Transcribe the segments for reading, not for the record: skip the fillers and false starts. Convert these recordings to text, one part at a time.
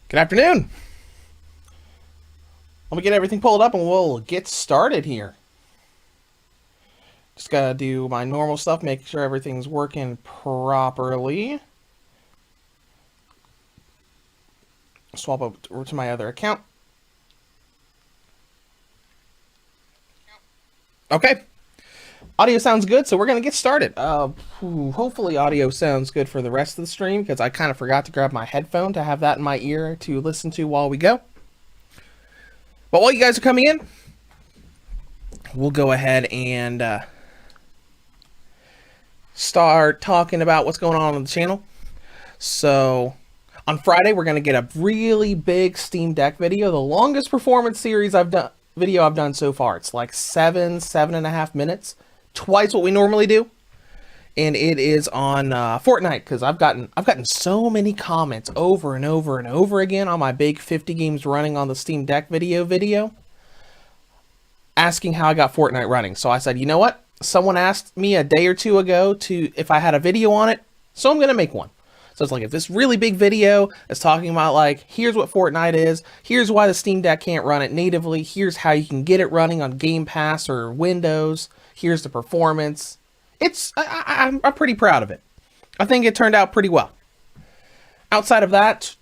Good afternoon. Let me get everything pulled up and we'll get started here. Just gotta do my normal stuff, make sure everything's working properly. Swap over to my other account. Okay. Audio sounds good, so we're gonna get started. Hopefully audio sounds good for the rest of the stream, because I kind of forgot to grab my headphone to have that in my ear to listen to while we go. But while you guys are coming in, we'll go ahead and start talking about what's going on the channel. So on Friday, we're going to get a really big Steam Deck video, the longest performance series I've done so far. It's like 7.5 minutes, twice what we normally do. And it is on Fortnite, because I've gotten so many comments over and over and over again on my big 50 games running on the Steam Deck video asking how I got Fortnite running. So I said, you know what? Someone asked me a day or two ago if I had a video on it, so I'm going to make one. So it's like, if this really big video is talking about, like, here's what Fortnite is, here's why the Steam Deck can't run it natively, here's how you can get it running on Game Pass or Windows, here's the performance. I'm pretty proud of it. I think it turned out pretty well. Outside of that,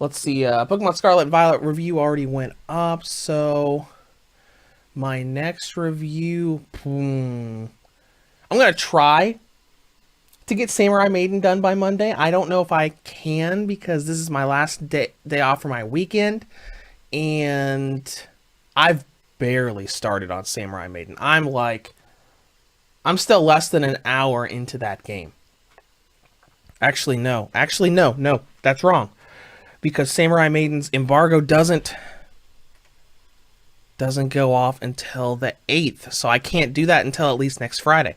let's see, Pokemon Scarlet and Violet review already went up, so my next review, I'm going to try to get Samurai Maiden done by Monday. I don't know if I can, because this is my last day off for my weekend, and I've barely started on Samurai Maiden. I'm still less than an hour into that game. Actually, no, that's wrong. Because Samurai Maiden's embargo doesn't go off until the 8th, so I can't do that until at least next Friday.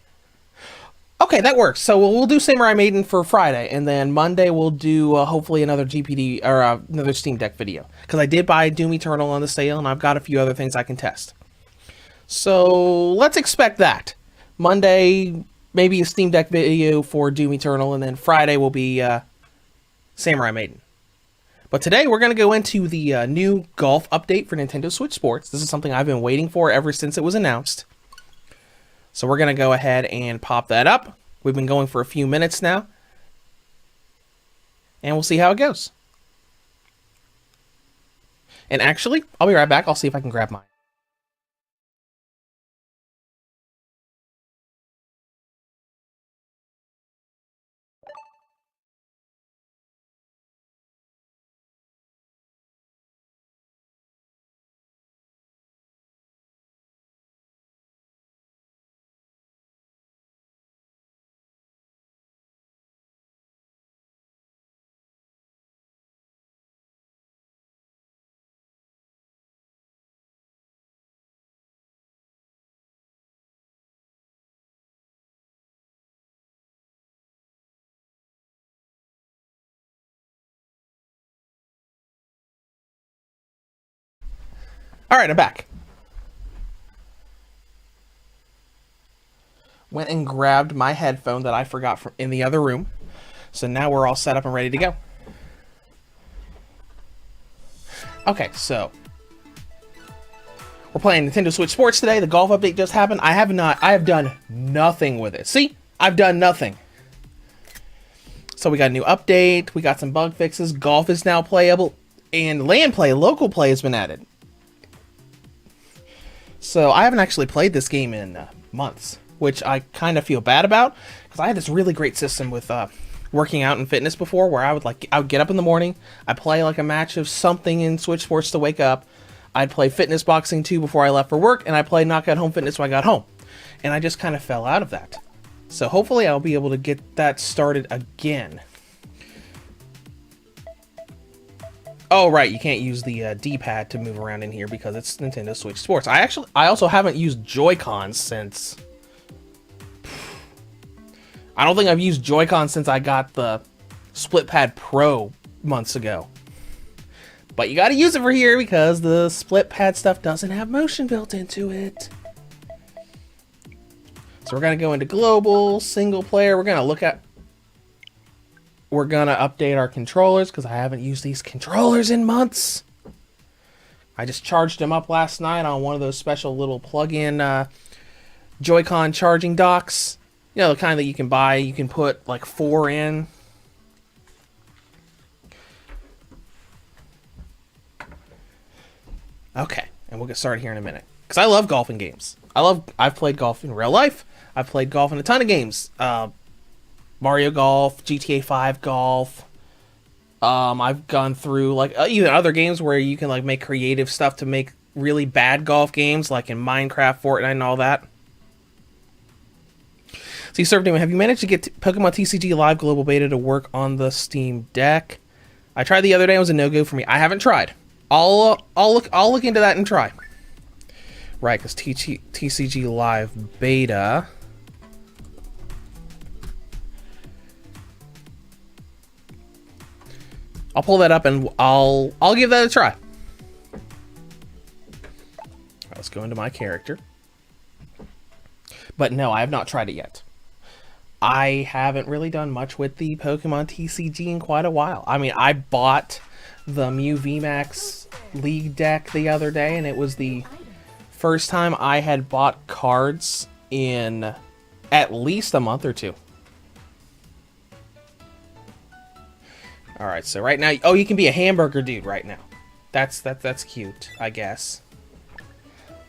Okay, that works. So we'll do Samurai Maiden for Friday, and then Monday we'll do hopefully another GPD or another Steam Deck video, because I did buy Doom Eternal on the sale, and I've got a few other things I can test. So let's expect that. Monday, maybe a Steam Deck video for Doom Eternal, and then Friday will be Samurai Maiden. But today we're going to go into the new golf update for Nintendo Switch Sports. This is something I've been waiting for ever since it was announced. So we're going to go ahead and pop that up. We've been going for a few minutes now. And we'll see how it goes. And actually, I'll be right back. I'll see if I can grab mine. All right, I'm back. Went and grabbed my headphone that I forgot from in the other room. So now we're all set up and ready to go. Okay, so we're playing Nintendo Switch Sports today. The golf update just happened. I have done nothing with it. See? I've done nothing. So we got a new update. We got some bug fixes. Golf is now playable. And LAN play, local play, has been added. So I haven't actually played this game in months, which I kind of feel bad about, because I had this really great system with working out and fitness before, where I would get up in the morning, I'd play like a match of something in Switch Sports to wake up, I'd play Fitness Boxing 2 before I left for work, and I played Knockout Home Fitness when I got home. And I just kind of fell out of that. So hopefully I'll be able to get that started again. Oh, right, you can't use the D-pad to move around in here because it's Nintendo Switch Sports. I also haven't used Joy-Cons since... I don't think I've used Joy-Con since I got the Split Pad Pro months ago. But you gotta use it for here because the Split Pad stuff doesn't have motion built into it. So we're gonna go into global, single player. We're gonna look at... we're gonna update our controllers because I haven't used these controllers in months. I just charged them up last night on one of those special little plug-in Joy-Con charging docks. You know, the kind that you can buy. You can put like 4 in. Okay, and we'll get started here in a minute. Because I love golfing games. I've played golf in real life. I've played golf in a ton of games. Mario Golf, GTA 5 Golf. I've gone through like even other games where you can like make creative stuff to make really bad golf games, like in Minecraft, Fortnite, and all that. So you served him. Have you managed to get Pokemon TCG Live Global Beta to work on the Steam Deck? I tried the other day. It was a no-go for me. I haven't tried. I'll look into that and try. Right, because TCG Live Beta. I'll pull that up and I'll give that a try. All right, let's go into my character. But no, I have not tried it yet. I haven't really done much with the Pokemon TCG in quite a while. I mean, I bought the Mew VMAX League deck the other day, and it was the first time I had bought cards in at least a month or two. Alright, so right now, oh, you can be a hamburger dude right now. That's cute, I guess.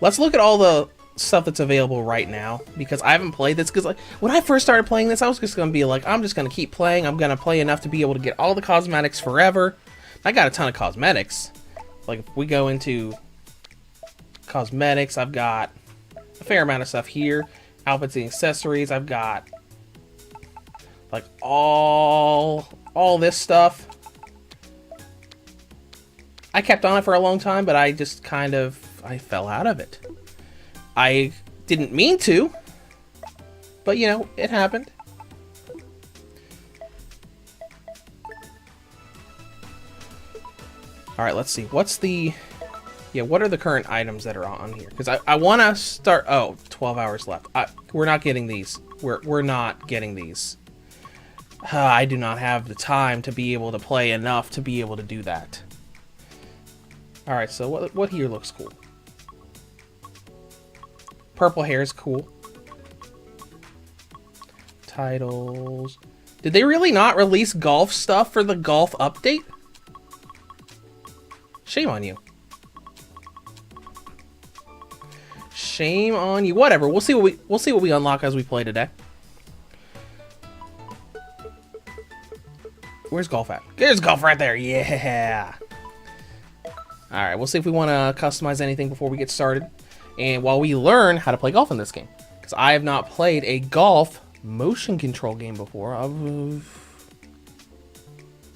Let's look at all the stuff that's available right now, because I haven't played this, because like when I first started playing this, I was just going to be like, I'm just going to keep playing, I'm going to play enough to be able to get all the cosmetics forever. I got a ton of cosmetics. Like, if we go into cosmetics, I've got a fair amount of stuff here. Outfits and accessories, I've got like all this stuff. I kept on it for a long time, but I just kind of, I fell out of it. I didn't mean to, but you know, it happened. Alright, let's see. What's the... Yeah, what are the current items that are on here? Because I want to start... Oh, 12 hours left. We're not getting these. We're not getting these. I do not have the time to be able to play enough to be able to do that. Alright, so what here looks cool? Purple hair is cool. Titles. Did they really not release golf stuff for the golf update? Shame on you. Shame on you. Whatever. We'll see what we unlock as we play today. Where's golf at? There's golf right there. Yeah. All right. We'll see if we want to customize anything before we get started, and while we learn how to play golf in this game, because I have not played a golf motion control game before.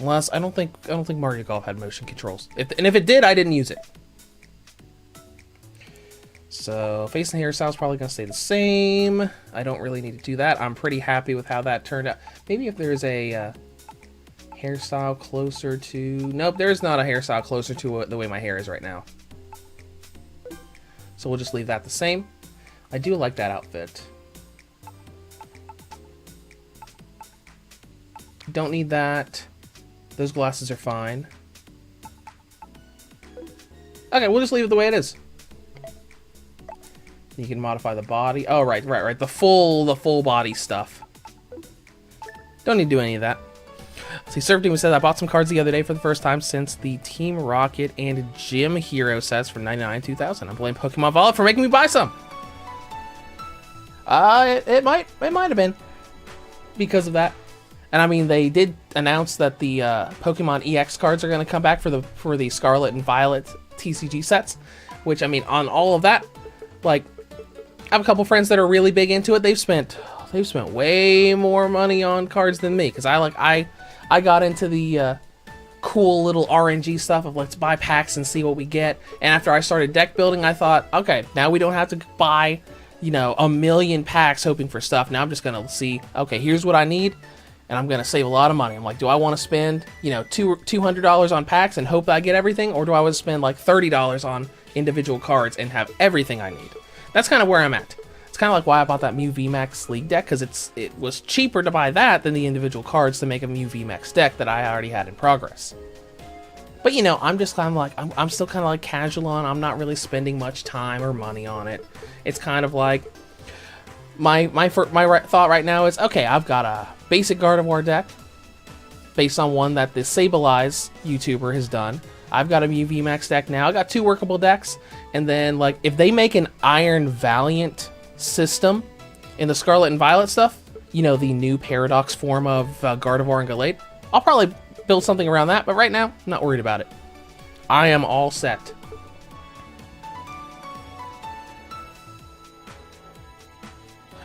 Unless I don't think Mario Golf had motion controls. If it did, I didn't use it. So face and hairstyle is probably gonna stay the same. I don't really need to do that. I'm pretty happy with how that turned out. Maybe if there's a hairstyle closer to... Nope, there's not a hairstyle closer to the way my hair is right now. So we'll just leave that the same. I do like that outfit. Don't need that. Those glasses are fine. Okay, we'll just leave it the way it is. You can modify the body. Oh, right. The full body stuff. Don't need to do any of that. See, Surf Doom says, I bought some cards the other day for the first time since the Team Rocket and Gym Hero sets for $99 $2,000. I'm blaming Pokemon Wallet for making me buy some. It might have been because of that. And I mean, they did announce that the Pokemon EX cards are going to come back for the Scarlet and Violet TCG sets, which I mean, on all of that, like, I have a couple friends that are really big into it. They've spent way more money on cards than me, because I got into the cool little RNG stuff of let's buy packs and see what we get. And after I started deck building, I thought, okay, now we don't have to buy, you know, a million packs hoping for stuff. Now I'm just gonna see, okay, here's what I need, and I'm gonna save a lot of money. I'm like, do I want to spend, you know, $200 on packs and hope that I get everything, or do I want to spend like $30 on individual cards and have everything I need? That's kind of where I'm at. It's kind of like why I bought that Mew VMAX League deck, because it was cheaper to buy that than the individual cards to make a Mew VMAX deck that I already had in progress. But you know, I'm just kind of like, I'm still kind of like casual on. I'm not really spending much time or money on it. It's kind of like my thought right now is, okay, I've got a basic Gardevoir deck based on one that the Sableye YouTuber has done. I've got a Mew VMAX deck now. I got 2 workable decks, and then like if they make an Iron Valiant system in the Scarlet and Violet stuff, you know, the new Paradox form of Gardevoir and Gallade, I'll probably build something around that, but right now, I'm not worried about it. I am all set.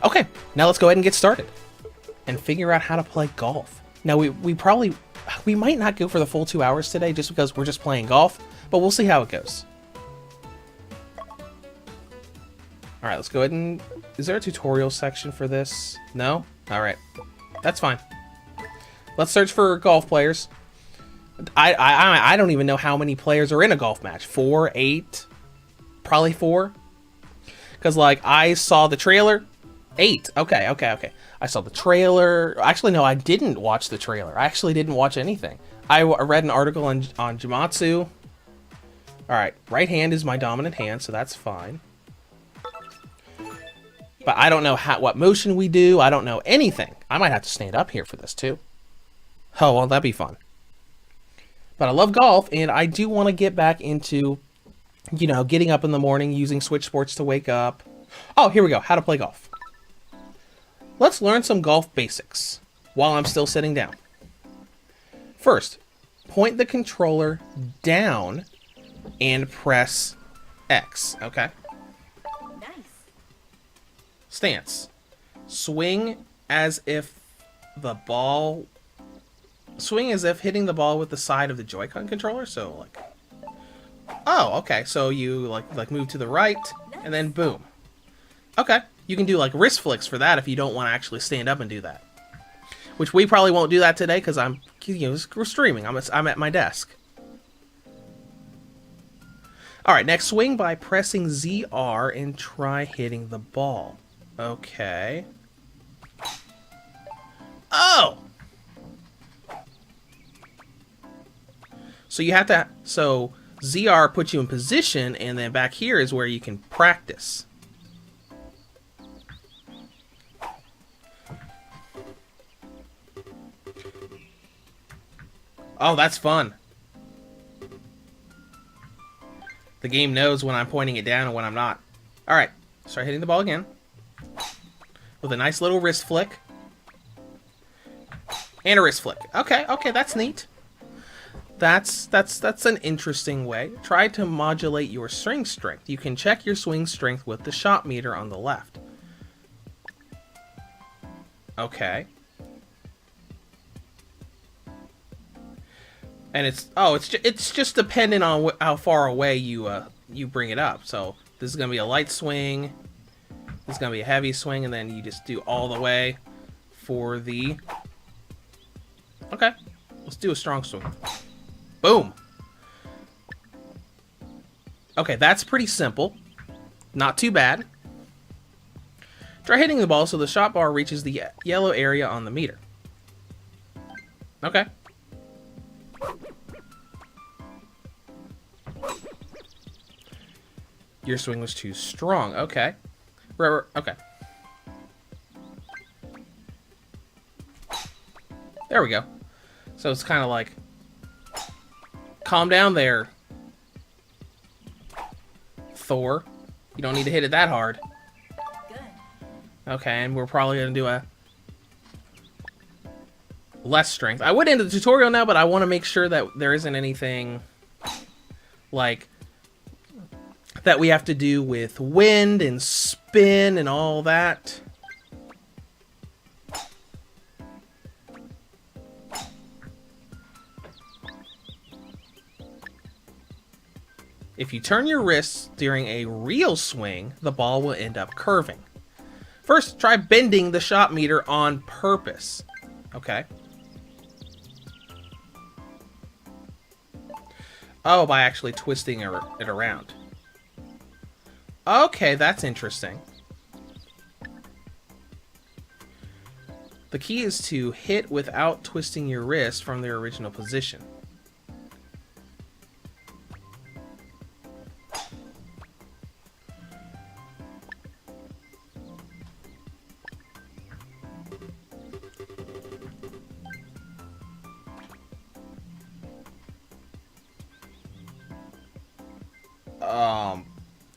Okay, now let's go ahead and get started and figure out how to play golf. Now, we might not go for the full 2 hours today just because we're just playing golf, but we'll see how it goes. All right, let's go ahead and... Is there a tutorial section for this? No? All right. That's fine. Let's search for golf players. I don't even know how many players are in a golf match. 4, 8? Probably 4? Because, like, I saw the trailer. 8. Okay. I saw the trailer. Actually, no, I didn't watch the trailer. I actually didn't watch anything. I read an article on Jamatsu. All right, right hand is my dominant hand, so that's fine. But I don't know what motion we do. I don't know anything. I might have to stand up here for this, too. Oh, well, that'd be fun. But I love golf, and I do want to get back into, you know, getting up in the morning, using Switch Sports to wake up. Oh, here we go. How to play golf. Let's learn some golf basics while I'm still sitting down. First, point the controller down and press X, okay? Nice. Stance. Swing as if hitting the ball with the side of the Joy-Con controller, so like... Oh, okay, so you like move to the right, and then boom. Okay, you can do like wrist flicks for that if you don't want to actually stand up and do that. Which we probably won't do that today because we're streaming. I'm at my desk. All right, next swing by pressing ZR and try hitting the ball. Okay. Oh! So you have to, so ZR puts you in position, and then back here is where you can practice. Oh, that's fun. The game knows when I'm pointing it down and when I'm not. All right, start hitting the ball again with a nice little wrist flick and a wrist flick. Okay, that's neat. That's an interesting way. Try to modulate your swing strength. You can check your swing strength with the shot meter on the left. Okay. And it's just dependent on how far away you bring it up. So this is gonna be a light swing. This is gonna be a heavy swing, and then you just do all the way for the. Okay, let's do a strong swing. Boom. Okay, that's pretty simple. Not too bad. Try hitting the ball so the shot bar reaches the yellow area on the meter. Okay. Your swing was too strong. Okay. Okay. There we go. So it's kind of like, calm down there, Thor. You don't need to hit it that hard. Good. Okay, and we're probably going to do a less strength. I would end the tutorial now, but I want to make sure that there isn't anything like that we have to do with wind and spin and all that. If you turn your wrists during a real swing, the ball will end up curving. First, try bending the shot meter on purpose. Okay. Oh, by actually twisting it around. Okay, that's interesting. The key is to hit without twisting your wrist from their original position.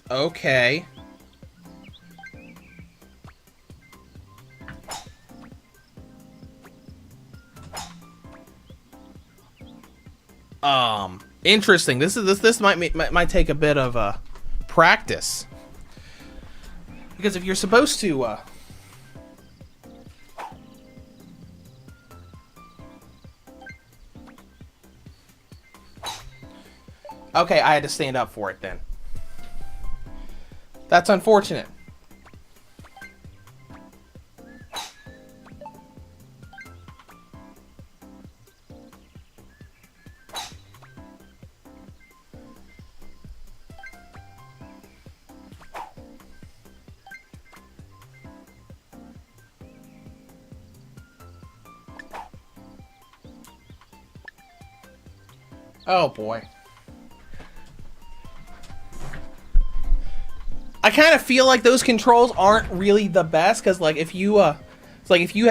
Okay. Interesting. This might take a bit of practice, because if you're supposed to okay, I had to stand up for it then. That's unfortunate. Oh boy. I kind of feel like those controls aren't really the best, because like if you it's like if you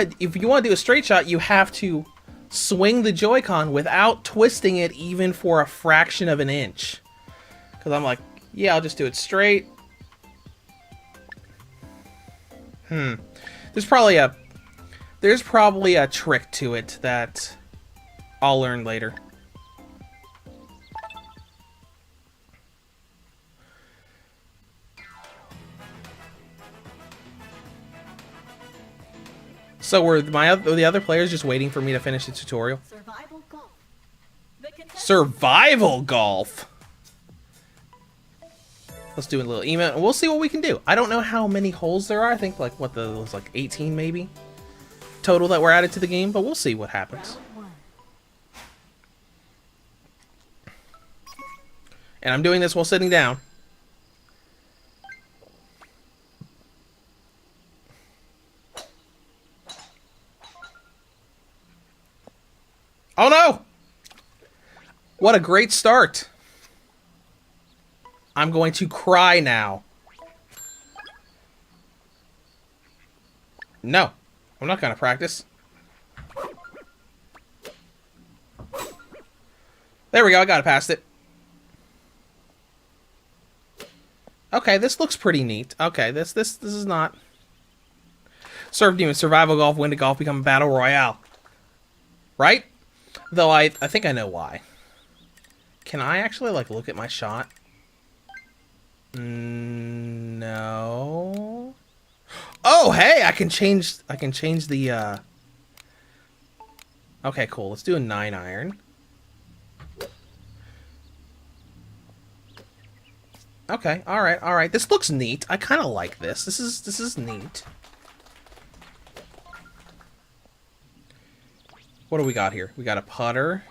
want to do a straight shot, you have to swing the Joy-Con without twisting it even for a fraction of an inch. Because I'm like, yeah, I'll just do it straight. There's probably a trick to it that I'll learn later. So were the other players just waiting for me to finish the tutorial? Survival golf. The contestant Survival golf. Let's do a little email, and we'll see what we can do. I don't know how many holes there are. I think like what was like 18 maybe total that were added to the game, but we'll see what happens. round 1. And I'm doing this while sitting down. Oh no! What a great start. I'm going to cry now. No, I'm not going to practice. There we go, I got it past it. Okay, this looks pretty neat. Okay, this is not... Surf Demon, Survival Golf, Win to Golf, become a Battle Royale. Right? Though I think I know why. Can I actually, like, look at my shot? No. Oh, hey, I can change the, Okay, cool. Let's do a 9-iron. Okay, alright, alright. This looks neat. I kind of like this. This is neat. What do we got here? We got a putter.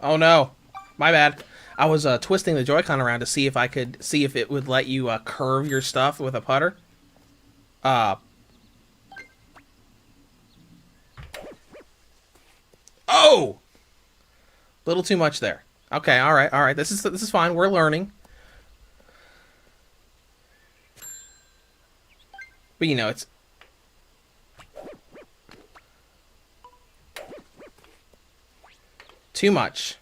Oh no. My bad. I was twisting the Joy-Con around to see if it would let you curve your stuff with a putter. Oh! Little too much there. Okay, alright, alright. This is fine. We're learning. But you know, it's... too much.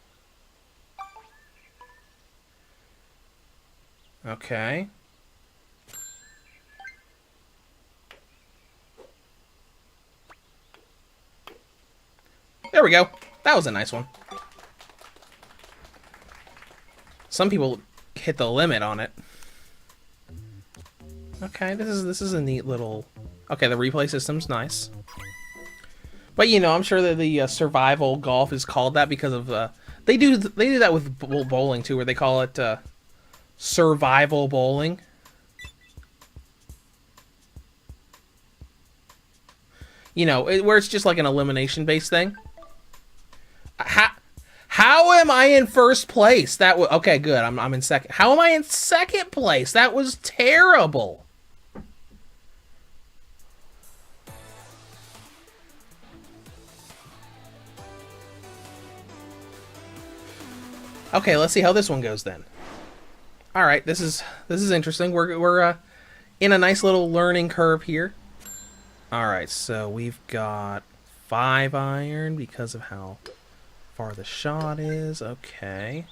Okay. There we go. That was a nice one. Some people hit the limit on it. Okay, this is a neat little... Okay, the replay system's nice. But you know, I'm sure that the survival golf is called that because of they do that with bowling too, where they call it survival bowling. You know, where it's just like an elimination based thing. How am I in first place? That was okay. Good. I'm in second. How am I in second place? That was terrible. Okay, let's see how this one goes then. All right, this is interesting. We're in a nice little learning curve here. All right, so we've got 5 iron because of how far the shot is. Okay.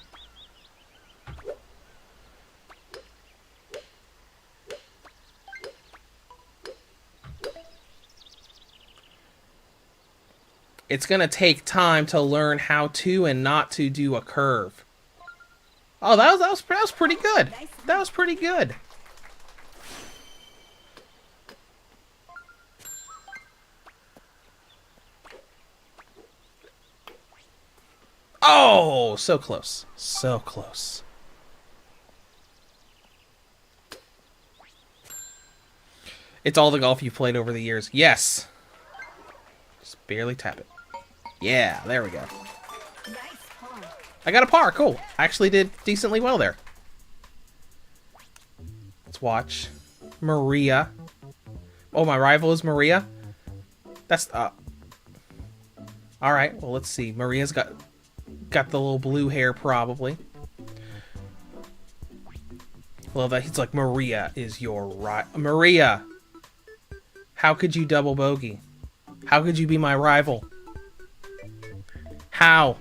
It's gonna take time to learn how to and not to do a curve. Oh, that was pretty good. That was pretty good. Oh, so close. So close. It's all the golf you've played over the years. Yes. Just barely tap it. Yeah, there we go. I got a par. Cool. I actually did decently well there. Let's watch. Maria. Oh, my rival is Maria? That's... Alright, well, let's see. Maria's got the little blue hair, probably. Love that. He's like, Maria is your Maria! How could you double bogey? How could you be my rival? How?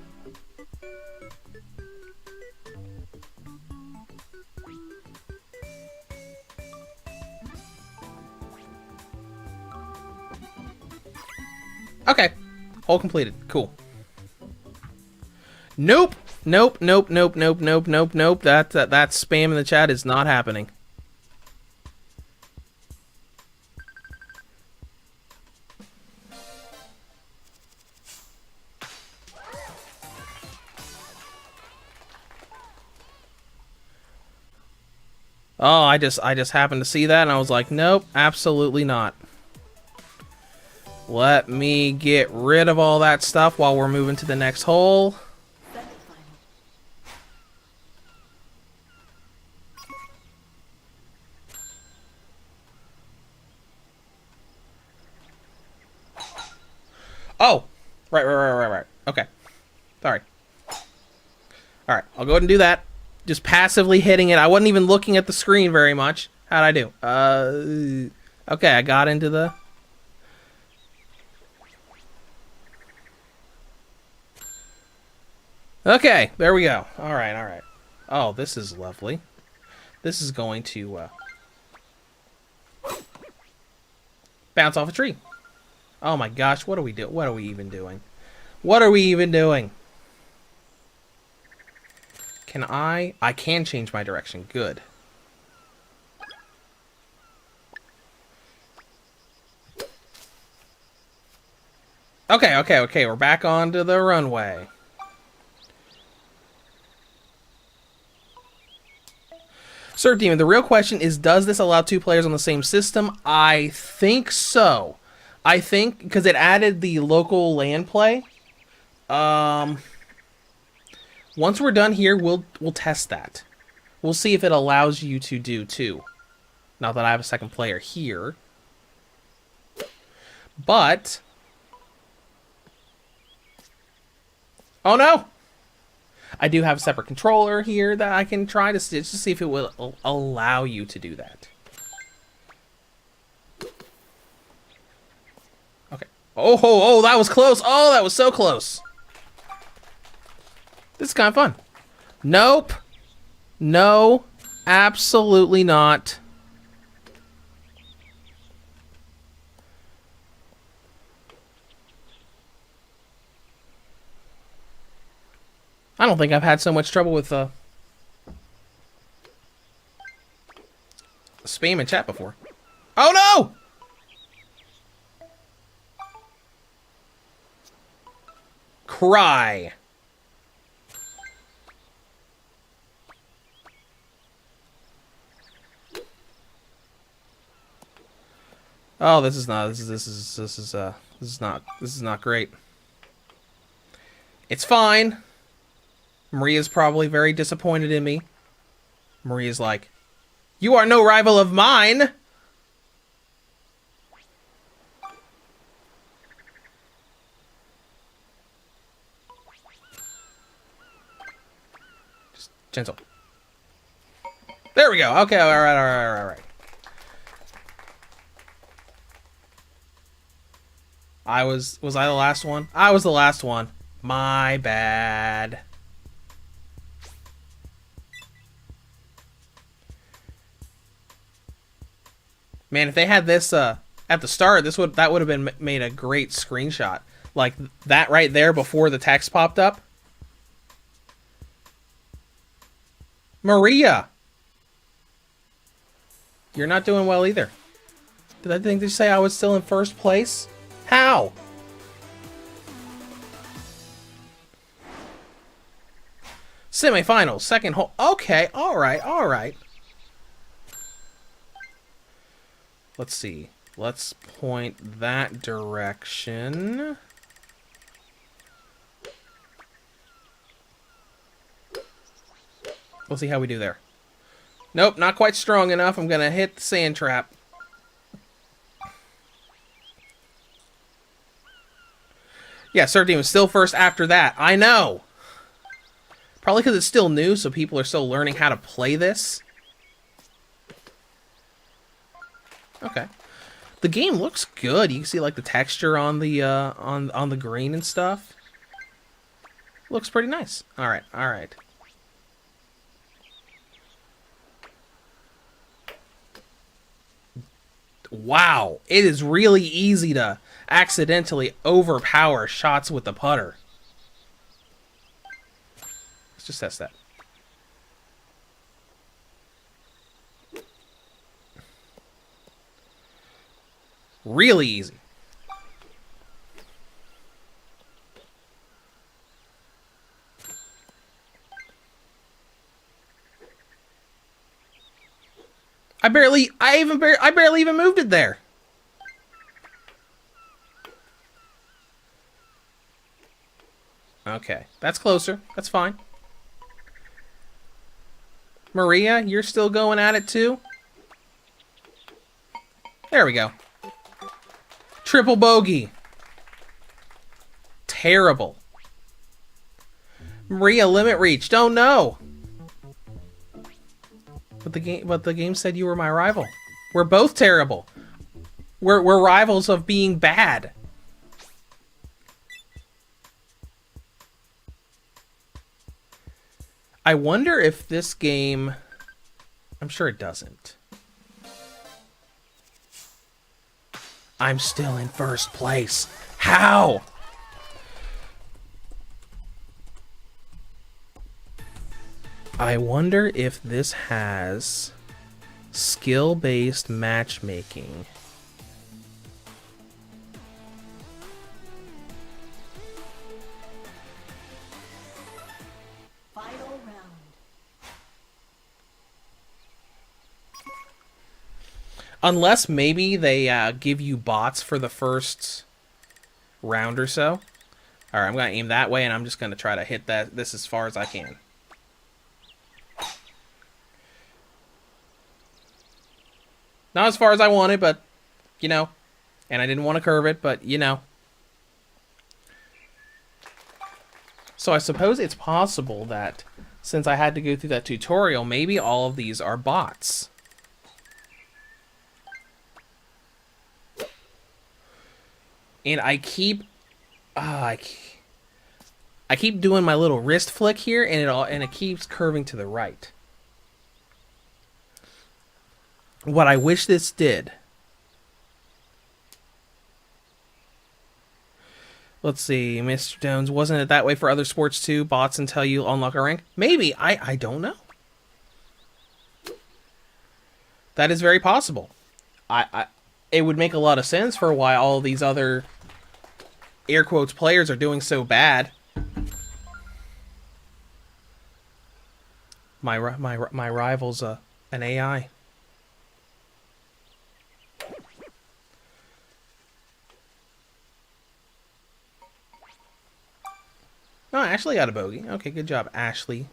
Okay. Hole completed. Cool. Nope. Nope. Nope. Nope. Nope. Nope. Nope. Nope. That spam in the chat is not happening. Oh, I just happened to see that and I was like, nope, absolutely not. Let me get rid of all that stuff while we're moving to the next hole. Oh, right. Okay, sorry. All right, I'll go ahead and do that. Just passively hitting it. I wasn't even looking at the screen very much. How'd I do? Okay, I got into the... Okay, there we go. Alright. Oh, this is lovely. This is going to bounce off a tree. Oh my gosh, what are we doing? What are we even doing? What are we even doing? Can I can change my direction. Good. Okay. We're back onto the runway. Sir Demon, the real question is, does this allow 2 players on the same system? I think so. I think because it added the local LAN play. Once we're done here, we'll test that. We'll see if it allows you to do 2. Now that I have a second player here. But... oh no! I do have a separate controller here that I can try to see if it will allow you to do that. Okay. Oh, that was close. Oh, that was so close. This is kind of fun. Nope. No, absolutely not. I don't think I've had so much trouble with spam in chat before. Oh no! Cry. Oh, this is not great. It's fine. Maria's probably very disappointed in me. Maria's like, "You are no rival of mine!" Just gentle. There we go. Okay, alright. Was I the last one? I was the last one. My bad. Man, if they had this at the start, that would have been made a great screenshot. Like that right there before the text popped up. Maria, you're not doing well either. Did I think to say I was still in first place? How? Semifinals, second hole. Okay, alright. Let's see. Let's point that direction. We'll see how we do there. Nope, not quite strong enough. I'm gonna hit the sand trap. Yeah, Surf Team is still first after that. I know! Probably because it's still new, so people are still learning how to play this. Okay. The game looks good. You can see like the texture on the on the green and stuff. Looks pretty nice. Alright. Wow, it is really easy to accidentally overpower shots with the putter. Let's just test that. Really easy. I barely even moved it there. Okay, that's closer. That's fine. Maria, you're still going at it too? There we go. Triple bogey. Terrible. Maria, limit reached. Oh no. But the game said you were my rival. We're both terrible. We're rivals of being bad. I wonder if this game... I'm sure it doesn't. I'm still in first place. How? I wonder if this has skill-based matchmaking. Final round. Unless maybe they give you bots for the first round or so. Alright, I'm going to aim that way, and I'm just going to try to hit this as far as I can. Not as far as I wanted, but, you know. And I didn't want to curve it, but, you know. So I suppose it's possible that, since I had to go through that tutorial, maybe all of these are bots. And I keep... I keep doing my little wrist flick here, and it keeps curving to the right. What I wish this did. Let's see, Mr. Jones, wasn't it that way for other sports too? Bots until you unlock a rank? Maybe, I don't know. That is very possible. It would make a lot of sense for why all these other air quotes players are doing so bad. My rival's an AI. No, Ashley got a bogey. Okay, good job, Ashley.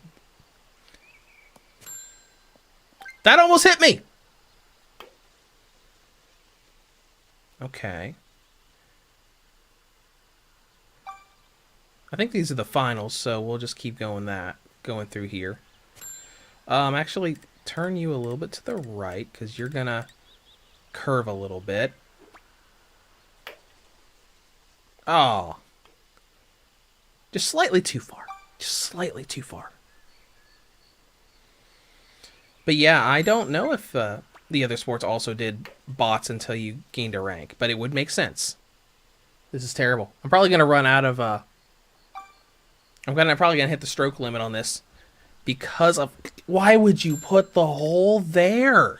That almost hit me! Okay. I think these are the finals, so we'll just keep going through here. Actually, turn you a little bit to the right, because you're gonna curve a little bit. Oh. Just slightly too far. Just slightly too far. But yeah, I don't know if the other sports also did bots until you gained a rank, but it would make sense. This is terrible. I'm probably gonna run out of I'm probably gonna hit the stroke limit on this because of why would you put the hole there?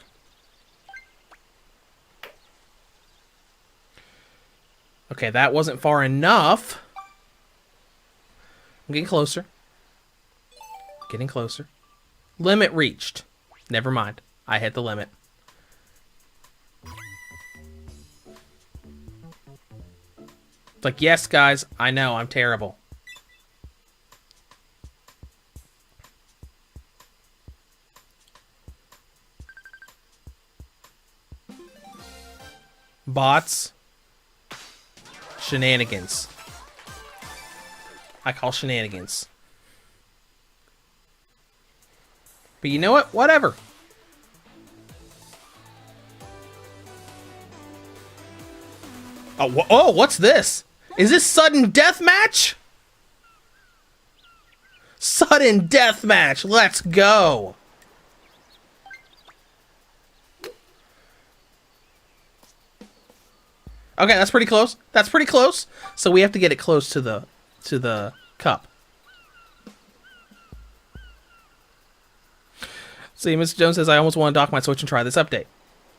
Okay, that wasn't far enough. I'm getting closer. Getting closer. Limit reached. Never mind. I hit the limit. It's like, yes, guys, I know, I'm terrible. Bots. Shenanigans. I call shenanigans. But you know what? Whatever. Oh, what's this? Is this sudden death match? Sudden death match. Let's go. Okay, that's pretty close. That's pretty close. So we have to get it close to the cup. See, Mr. Jones says I almost want to dock my Switch and try this update.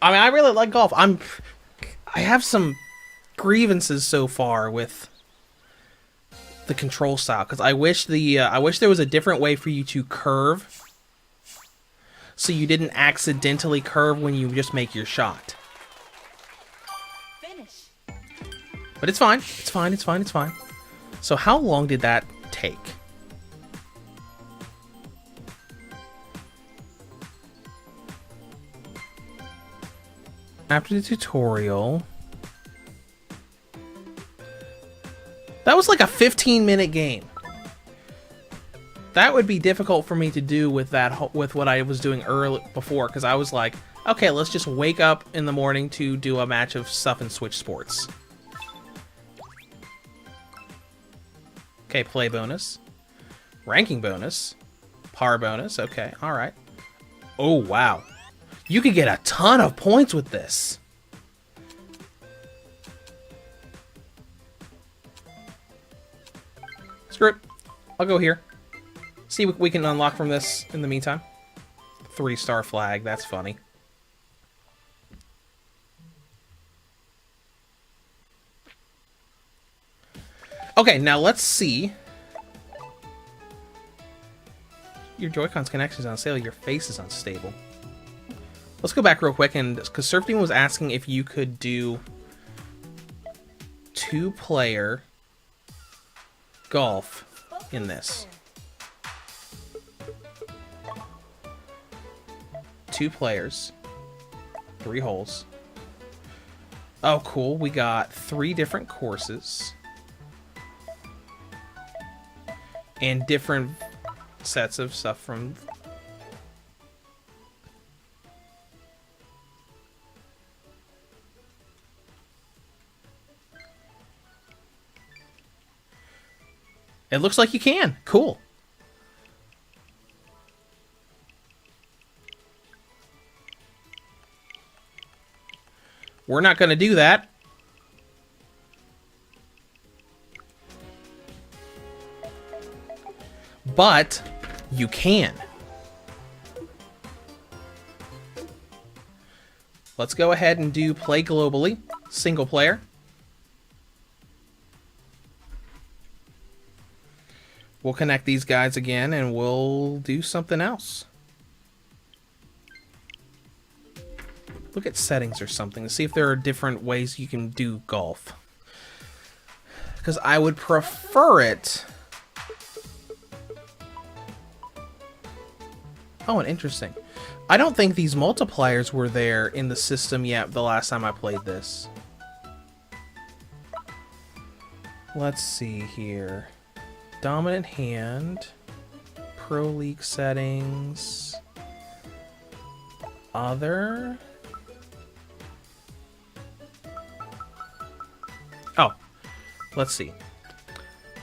I mean, I really like golf. I have some grievances so far with the control style because I wish there was a different way for you to curve, so you didn't accidentally curve when you just make your shot. Finish. But it's fine. It's fine. It's fine. It's fine. So how long did that take? After the tutorial, that was like a 15-minute game. That would be difficult for me to do with what I was doing early before, because I was like, okay, let's just wake up in the morning to do a match of Stuff and Switch Sports. Okay, play bonus, ranking bonus, par bonus. Okay, all right. Oh wow, you could get a ton of points with this. Screw it. I'll go here. See what we can unlock from this in the meantime. 3-star flag. That's funny. Okay, now let's see. Your Joy-Con's connection is on sale. Your face is unstable. Let's go back real quick, and because Surfteam was asking if you could do 2-player golf in this. 2 players, 3 holes. Oh, cool. We got 3 different courses and different sets of stuff from... It looks like you can. Cool. We're not going to do that. But you can. Let's go ahead and do play globally, single player. We'll connect these guys again and we'll do something else. Look at settings or something to see if there are different ways you can do golf. Because I would prefer it Oh, and interesting. I don't think these multipliers were there in the system yet the last time I played this. Let's see here. Dominant hand. Pro League settings. Other. Oh, let's see.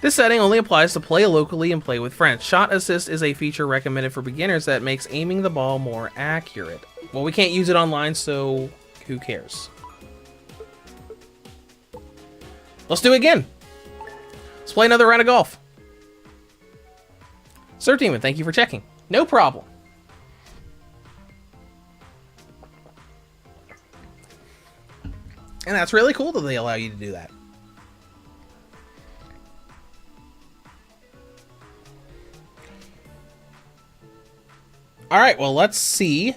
This setting only applies to play locally and play with friends. Shot Assist is a feature recommended for beginners that makes aiming the ball more accurate. Well, we can't use it online, so who cares? Let's do it again. Let's play another round of golf. Sir Demon, thank you for checking. No problem. And that's really cool that they allow you to do that. Alright, well, let's see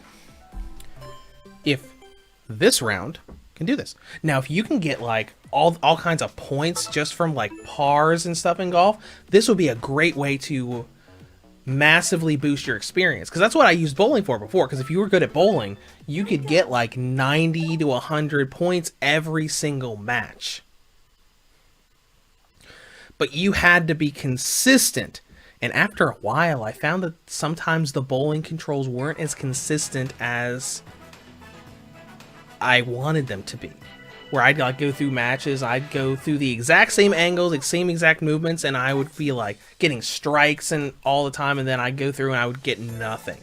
if this round can do this. Now, if you can get, like, all kinds of points just from, like, pars and stuff in golf, this would be a great way to massively boost your experience. Because that's what I used bowling for before. Because if you were good at bowling, you could get, like, 90 to 100 points every single match. But you had to be consistent. And after a while, I found that sometimes the bowling controls weren't as consistent as I wanted them to be. Where I'd like go through matches, I'd go through the exact same angles, the same exact movements, and I would feel like getting strikes and all the time, and then I'd go through and I would get nothing.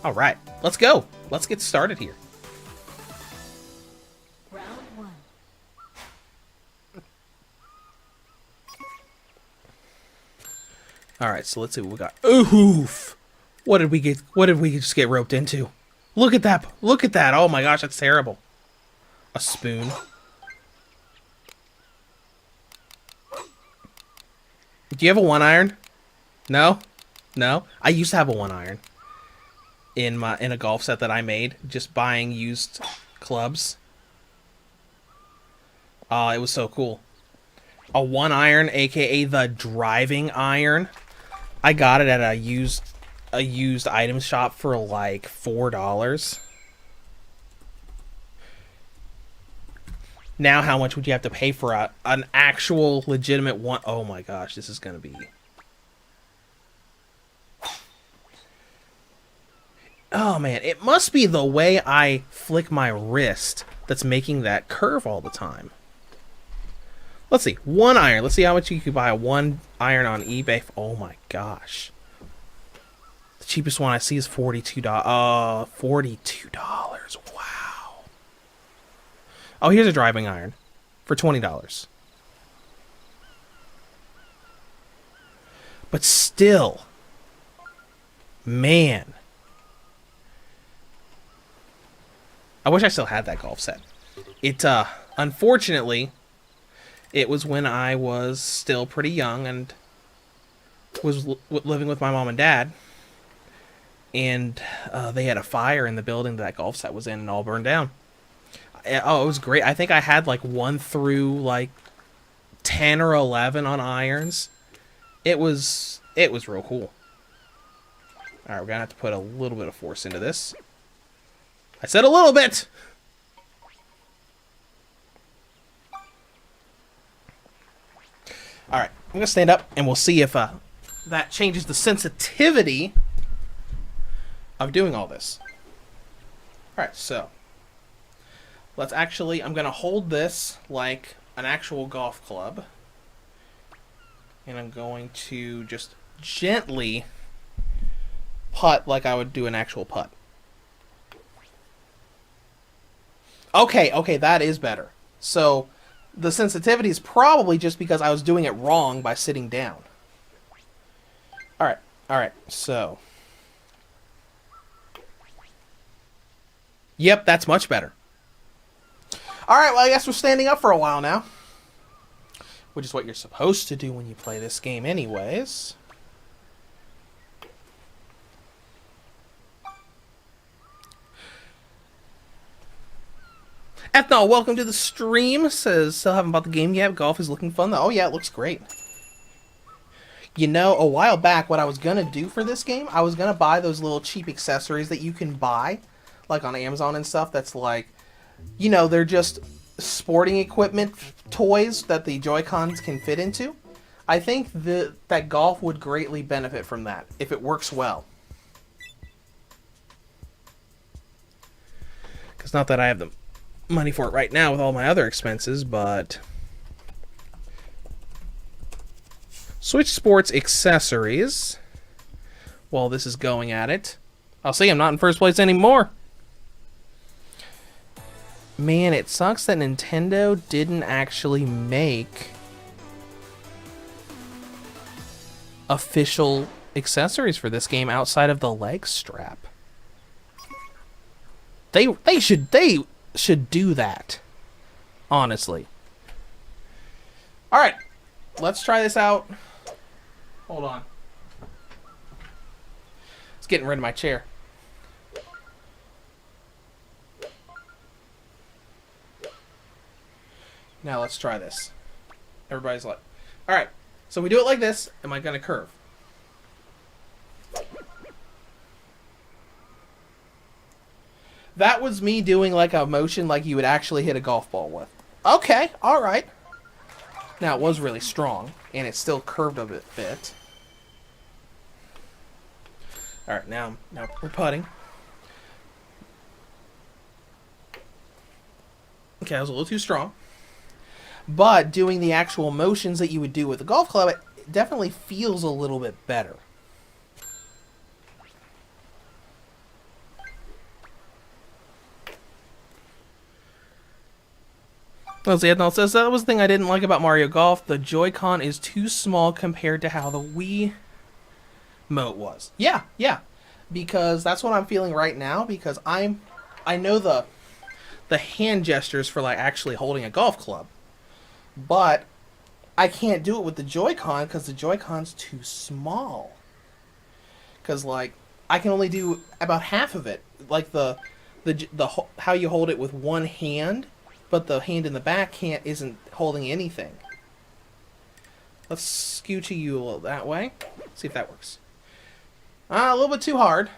All right, let's go. Let's get started here. All right, so let's see what we got. Oof! What did we get? What did we just get roped into? Look at that! Look at that! Oh my gosh, that's terrible. A spoon. Do you have a 1-iron? No, no. I used to have a 1-iron in a golf set that I made, just buying used clubs. Oh, it was so cool. A 1-iron, aka the driving iron. I got it at a used item shop for like $4. Now, how much would you have to pay for an actual legitimate one? Oh my gosh, this is gonna be. Oh man, it must be the way I flick my wrist that's making that curve all the time. Let's see, 1-iron. Let's see how much you could buy a 1-iron on eBay. Oh my gosh. The cheapest one I see is $42. $42. Wow. Oh, here's a driving iron for $20. But still, man. I wish I still had that golf set. It, unfortunately, it was when I was still pretty young and was living with my mom and dad. And they had a fire in the building that golf set was in and all burned down. Oh, it was great. I think I had like 1 through like 10 or 11 on irons. It was real cool. All right, we're going to have to put a little bit of force into this. I said a little bit! Alright, I'm going to stand up and we'll see if that changes the sensitivity of doing all this. Alright, so let's actually, I'm going to hold this like an actual golf club. And I'm going to just gently putt like I would do an actual putt. Okay, that is better. So the sensitivity is probably just because I was doing it wrong by sitting down. Alright, so. Yep, that's much better. Alright, well, I guess we're standing up for a while now. Which is what you're supposed to do when you play this game anyways. Ethnol, welcome to the stream. Says, still haven't bought the game yet. Golf is looking fun though. Oh yeah, it looks great. You know, a while back, what I was gonna do for this game, I was gonna buy those little cheap accessories that you can buy, like on Amazon and stuff. That's like, you know, they're just sporting equipment toys that the Joy-Cons can fit into. I think that golf would greatly benefit from that if it works well. Because not that I have the money for it right now with all my other expenses, but Switch Sports accessories. While this is going at it, I'll see I'm not in first place anymore. Man, it sucks that Nintendo didn't actually make official accessories for this game outside of the leg strap. They should do that. Honestly. All right. Let's try this out. Hold on. It's getting rid of my chair. Now let's try this. Everybody's like, all right. So we do it like this. Am I going to curve? That was me doing like a motion like you would actually hit a golf ball with. Okay, all right. Now it was really strong, and it still curved a bit. All right, now we're putting. Okay, that was a little too strong. But doing the actual motions that you would do with a golf club, it definitely feels a little bit better. Let's see, Ethanol says that was the thing I didn't like about Mario Golf. The Joy-Con is too small compared to how the Wii Mote was. Yeah. Because that's what I'm feeling right now, because I know the hand gestures for like actually holding a golf club. But I can't do it with the Joy-Con because the Joy-Con's too small. Because like I can only do about half of it, like the how you hold it with one hand, but the hand in the back isn't holding anything. Let's skew to you a little that way. See if that works. A little bit too hard.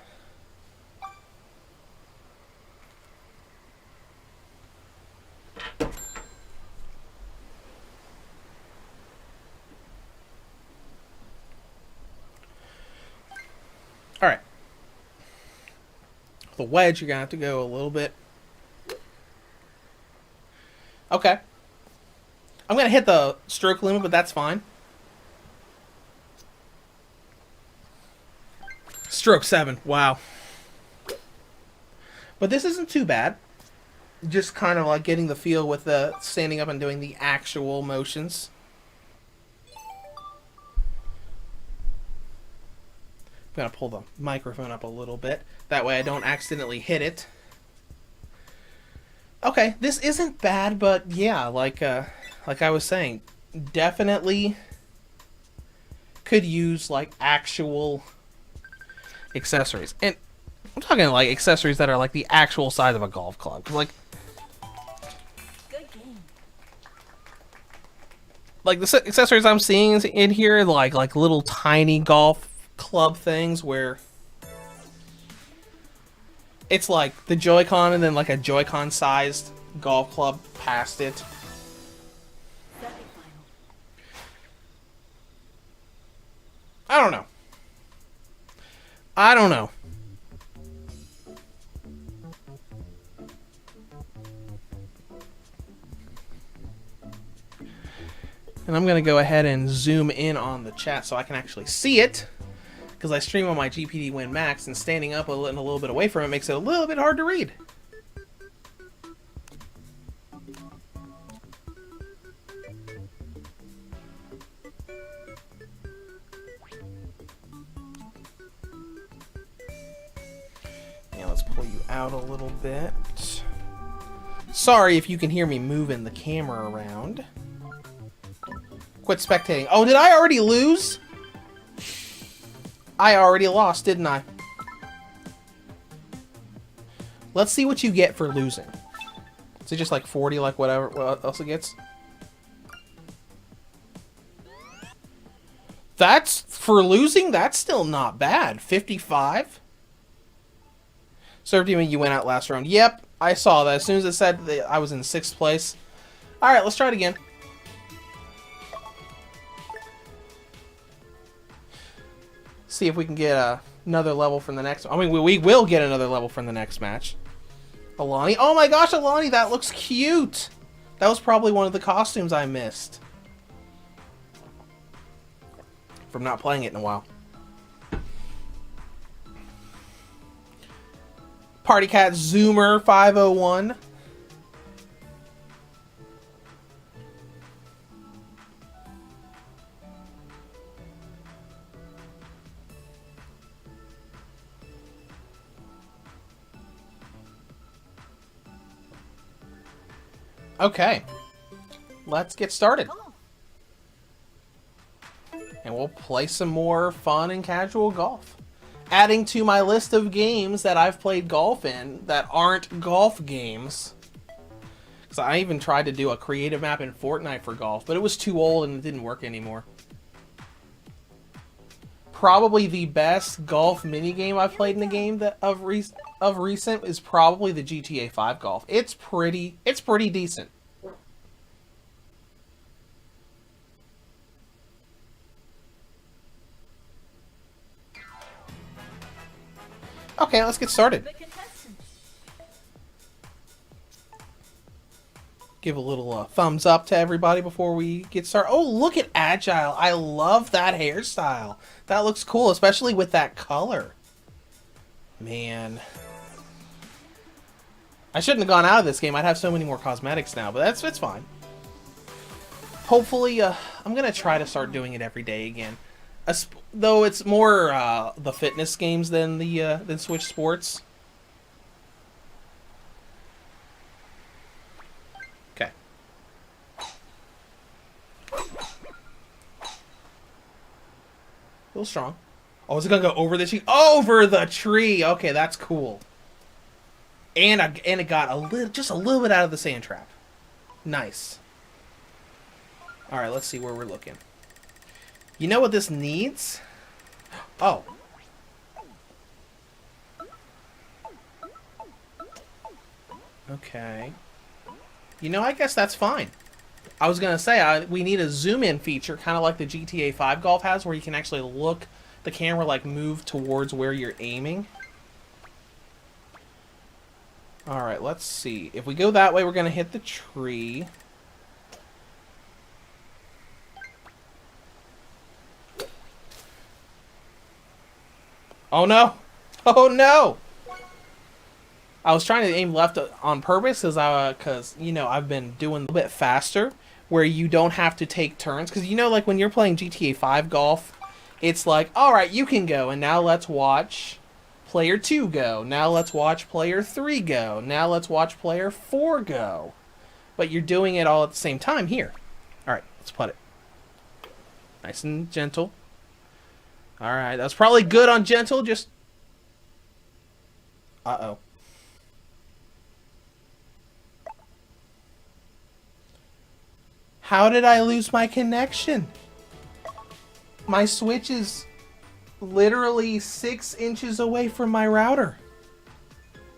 Alright. The wedge, you're going to have to go a little bit. Okay. I'm going to hit the stroke limit, but that's fine. Stroke 7. Wow. But this isn't too bad. Just kind of like getting the feel with the standing up and doing the actual motions. I'm going to pull the microphone up a little bit. That way I don't accidentally hit it. Okay, this isn't bad, but yeah, like I was saying, definitely could use like actual accessories. And I'm talking like accessories that are like the actual size of a golf club. 'Cause like Good game. like the accessories I'm seeing in here, like little tiny golf club things where it's like the Joy-Con and then like a Joy-Con sized golf club past it. Semifinal. I don't know. And I'm going to go ahead and zoom in on the chat so I can actually see it. Because I stream on my GPD Win Max, and standing up and a little bit away from it makes it a little bit hard to read. Yeah, let's pull you out a little bit. Sorry if you can hear me moving the camera around. Quit spectating. Oh, did I already lose? I already lost, didn't I? Let's see what you get for losing. Is it just like 40, like whatever what else it gets? That's For losing, that's still not bad. 55? Served you went out last round. Yep, I saw that. As soon as it said that I was in 6th place. Alright, let's try it again. See if we can get another level from the next... I mean, we will get another level from the next match. Alani. Oh my gosh, Alani, that looks cute! That was probably one of the costumes I missed. From not playing it in a while. Party Cat Zoomer 501. Okay. Let's get started. And we'll play some more fun and casual golf. Adding to my list of games that I've played golf in that aren't golf games. Because I even tried to do a creative map in Fortnite for golf, but it was too old and it didn't work anymore. Probably the best golf minigame I've played in a game that of recent is probably the GTA 5 golf. It's pretty decent. Okay, let's get started. The contestants. Give a little thumbs up to everybody before we get started. Oh, look at Agile. I love that hairstyle. That looks cool, especially with that color. Man. I shouldn't have gone out of this game. I'd have so many more cosmetics now, but it's fine. Hopefully, I'm going to try to start doing it every day again. Though it's more the fitness games than Switch Sports. Okay. A little strong. Oh, is it gonna go over the tree? Over the tree. Okay, that's cool. And it got just a little bit out of the sand trap. Nice. All right, let's see where we're looking. You know what this needs? Oh. Okay. You know, I guess that's fine. I was going to say, we need a zoom-in feature, kind of like the GTA 5 Golf has, where you can actually look, the camera, like, move towards where you're aiming. Alright, let's see. If we go that way, we're going to hit the tree. Oh no! Oh no! I was trying to aim left on purpose because you know, I've been doing a little bit faster where you don't have to take turns. Because you know, like when you're playing GTA 5 golf, it's like, alright, you can go, and now let's watch player 2 go. Now let's watch player 3 go. Now let's watch player 4 go. But you're doing it all at the same time here. Alright, let's putt it. Nice and gentle. Alright, that's probably good on gentle, just... Uh-oh. How did I lose my connection? My Switch is literally 6 inches away from my router.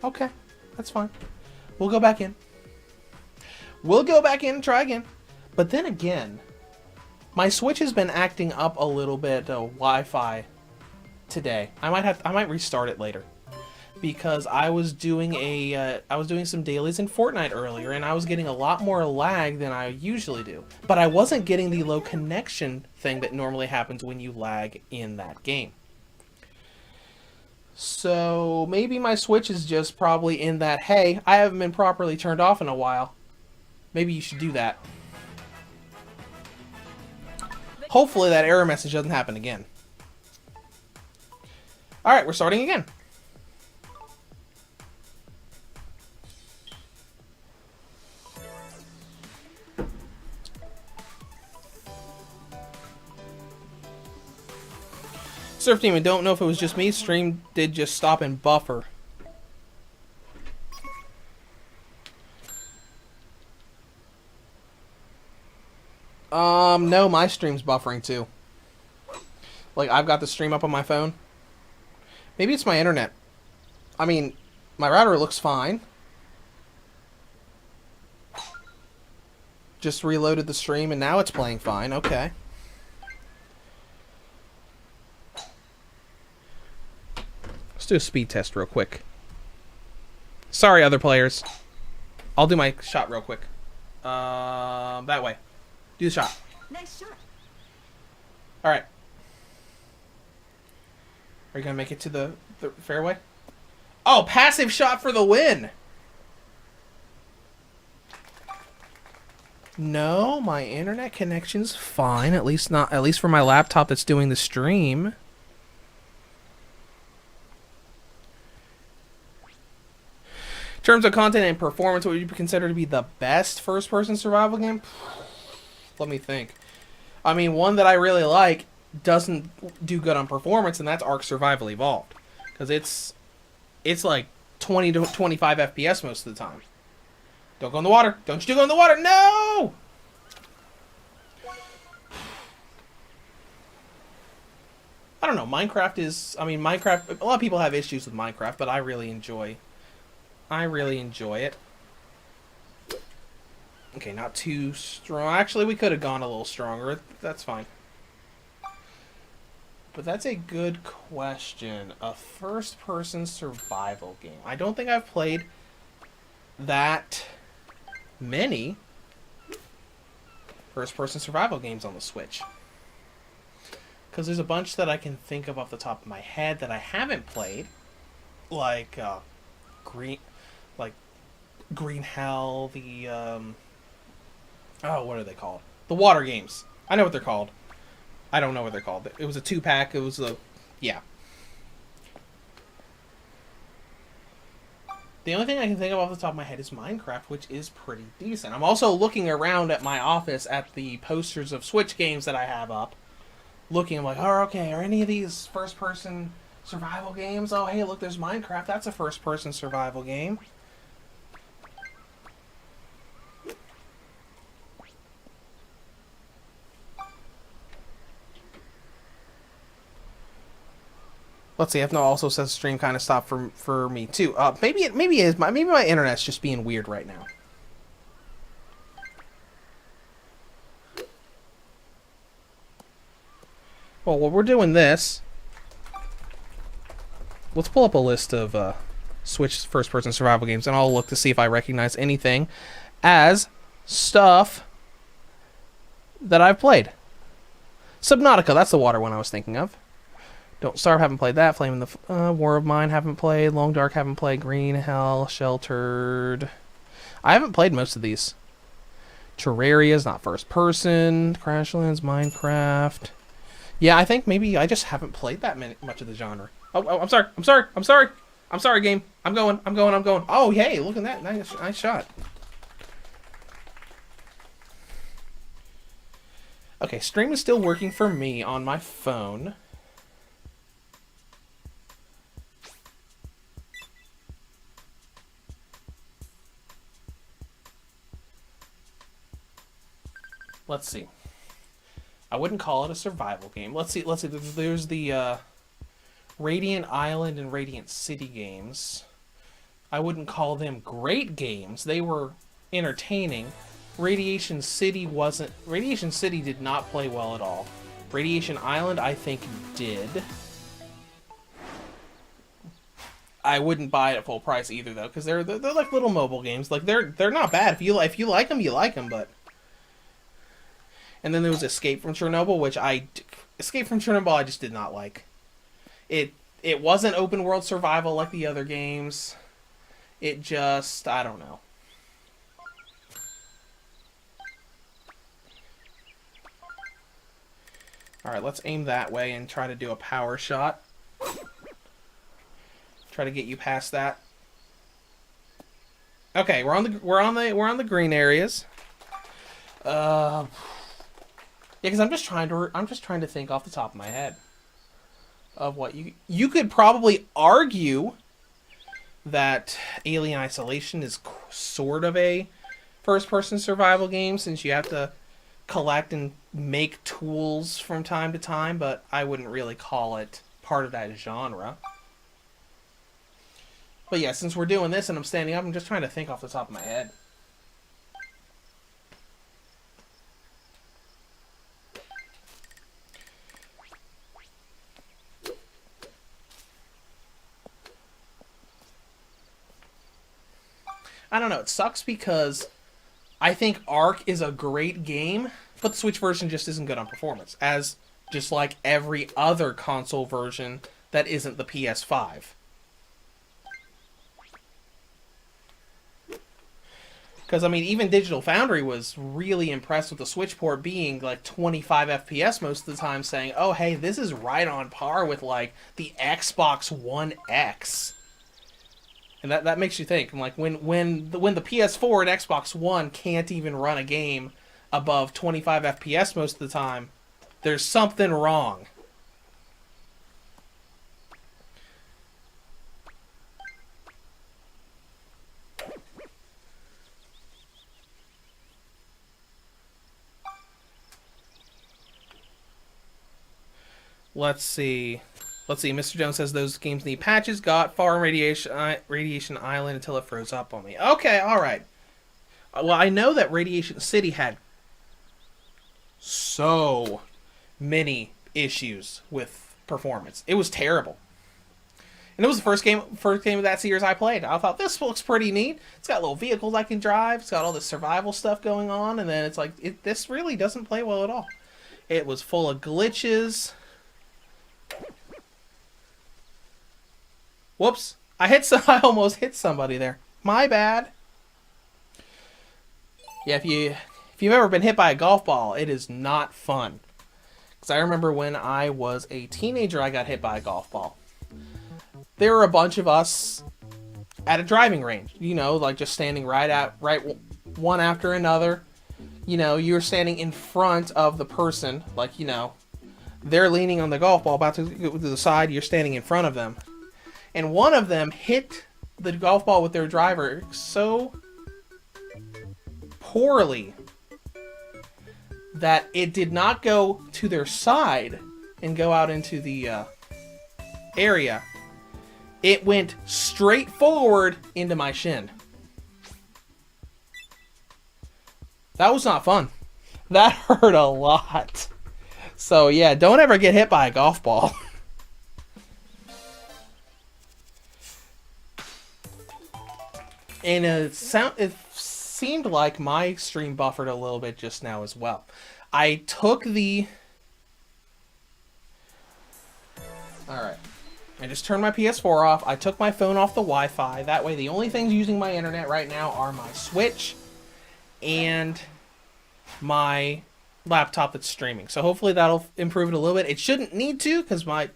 Okay, that's fine. We'll go back in. We'll go back in and try again. But then again... my Switch has been acting up a little bit Wi-Fi today. I might restart it later because I was doing some dailies in Fortnite earlier and I was getting a lot more lag than I usually do. But I wasn't getting the low connection thing that normally happens when you lag in that game. So maybe my Switch is just probably in that, hey, I haven't been properly turned off in a while. Maybe you should do that. Hopefully that error message doesn't happen again. Alright, we're starting again. Surf Demon, don't know if it was just me. Stream did just stop and buffer. No, my stream's buffering too. Like, I've got the stream up on my phone. Maybe it's my internet. I mean, my router looks fine. Just reloaded the stream and now it's playing fine. Okay. Let's do a speed test real quick. Sorry, other players. I'll do my shot real quick. That way. Do the shot. Nice shot. All right. Are you gonna make it to the fairway? Oh, passive shot for the win. No, my internet connection's fine. At least for my laptop that's doing the stream. In terms of content and performance, what would you consider to be the best first-person survival game? Let me think. I mean, one that I really like doesn't do good on performance, and that's Ark Survival Evolved. Because it's like 20 to 25 FPS most of the time. Don't go in the water. Don't you go in the water. No! I don't know. Minecraft is... I mean, Minecraft... A lot of people have issues with Minecraft, but I really enjoy it. Okay, not too strong. Actually, we could have gone a little stronger. That's fine. But that's a good question. A first-person survival game. I don't think I've played that many first-person survival games on the Switch. Because there's a bunch that I can think of off the top of my head that I haven't played. Like, Green Hell, the, oh, what are they called? The water games. I know what they're called. I don't know what they're called. It was a 2-pack. It was a... Yeah. The only thing I can think of off the top of my head is Minecraft, which is pretty decent. I'm also looking around at my office at the posters of Switch games that I have up. Looking, I'm like, oh, okay, are any of these first-person survival games? Oh, hey, look, there's Minecraft. That's a first-person survival game. Let's see. Ethno also says stream kind of stopped for me too. Maybe my internet's just being weird right now. Well, while we're doing this, let's pull up a list of Switch first-person survival games, and I'll look to see if I recognize anything as stuff that I've played. Subnautica, that's the water one I was thinking of. Don't Starve, haven't played that. Flame in the War of Mine, haven't played. Long Dark, haven't played. Green Hell, Sheltered. I haven't played most of these. Terraria is not first person. Crashlands, Minecraft. Yeah, I think maybe I just haven't played that much of the genre. Oh, I'm sorry, game. I'm going. Oh, hey, look at that. Nice shot. Okay, stream is still working for me on my phone. Let's see. I wouldn't call it a survival game. Let's see. There's the Radiant Island and Radiant City games. I wouldn't call them great games. They were entertaining. Radiation City did not play well at all. Radiation Island, I think, did. I wouldn't buy it at full price either, though, because they're like little mobile games. Like they're not bad. If you like them, you like them, but. And then there was Escape from Chernobyl, Escape from Chernobyl I just did not like. It wasn't open world survival like the other games. It just, I don't know. Alright, let's aim that way and try to do a power shot. Try to get you past that. Okay, we're on the green areas. Yeah, because I'm just trying to think off the top of my head of what you could probably argue that Alien Isolation is sort of a first-person survival game, since you have to collect and make tools from time to time, but I wouldn't really call it part of that genre. But yeah, since we're doing this and I'm standing up, I'm just trying to think off the top of my head. I don't know. It sucks because I think Ark is a great game, but the Switch version just isn't good on performance, as just like every other console version that isn't the PS5. Because, I mean, even Digital Foundry was really impressed with the Switch port being like 25 FPS most of the time, saying, oh, hey, this is right on par with like the Xbox One X. And that makes you think, like, when the PS4 and Xbox One can't even run a game above 25 FPS most of the time, there's something wrong. Let's see. Mr. Jones says those games need patches. Got far in Radiation Island until it froze up on me. Okay, all right. Well, I know that Radiation City had so many issues with performance. It was terrible. And it was the first game of that series I played. I thought, this looks pretty neat. It's got little vehicles I can drive. It's got all this survival stuff going on. And then it's like, this really doesn't play well at all. It was full of glitches. Whoops. I almost hit somebody there. My bad. Yeah, if you've ever been hit by a golf ball, it is not fun. Because I remember when I was a teenager, I got hit by a golf ball. There were a bunch of us at a driving range. You know, like just standing right one after another. You know, you're standing in front of the person. Like, you know, they're leaning on the golf ball, about to go to the side. You're standing in front of them. And one of them hit the golf ball with their driver so poorly that it did not go to their side and go out into the area. It went straight forward into my shin. That was not fun. That hurt a lot. So yeah, don't ever get hit by a golf ball. And it seemed like my stream buffered a little bit just now as well. I took the... Alright. I just turned my PS4 off. I took my phone off the Wi-Fi. That way the only things using my internet right now are my Switch and my laptop that's streaming. So hopefully that'll improve it a little bit. It shouldn't need to, because my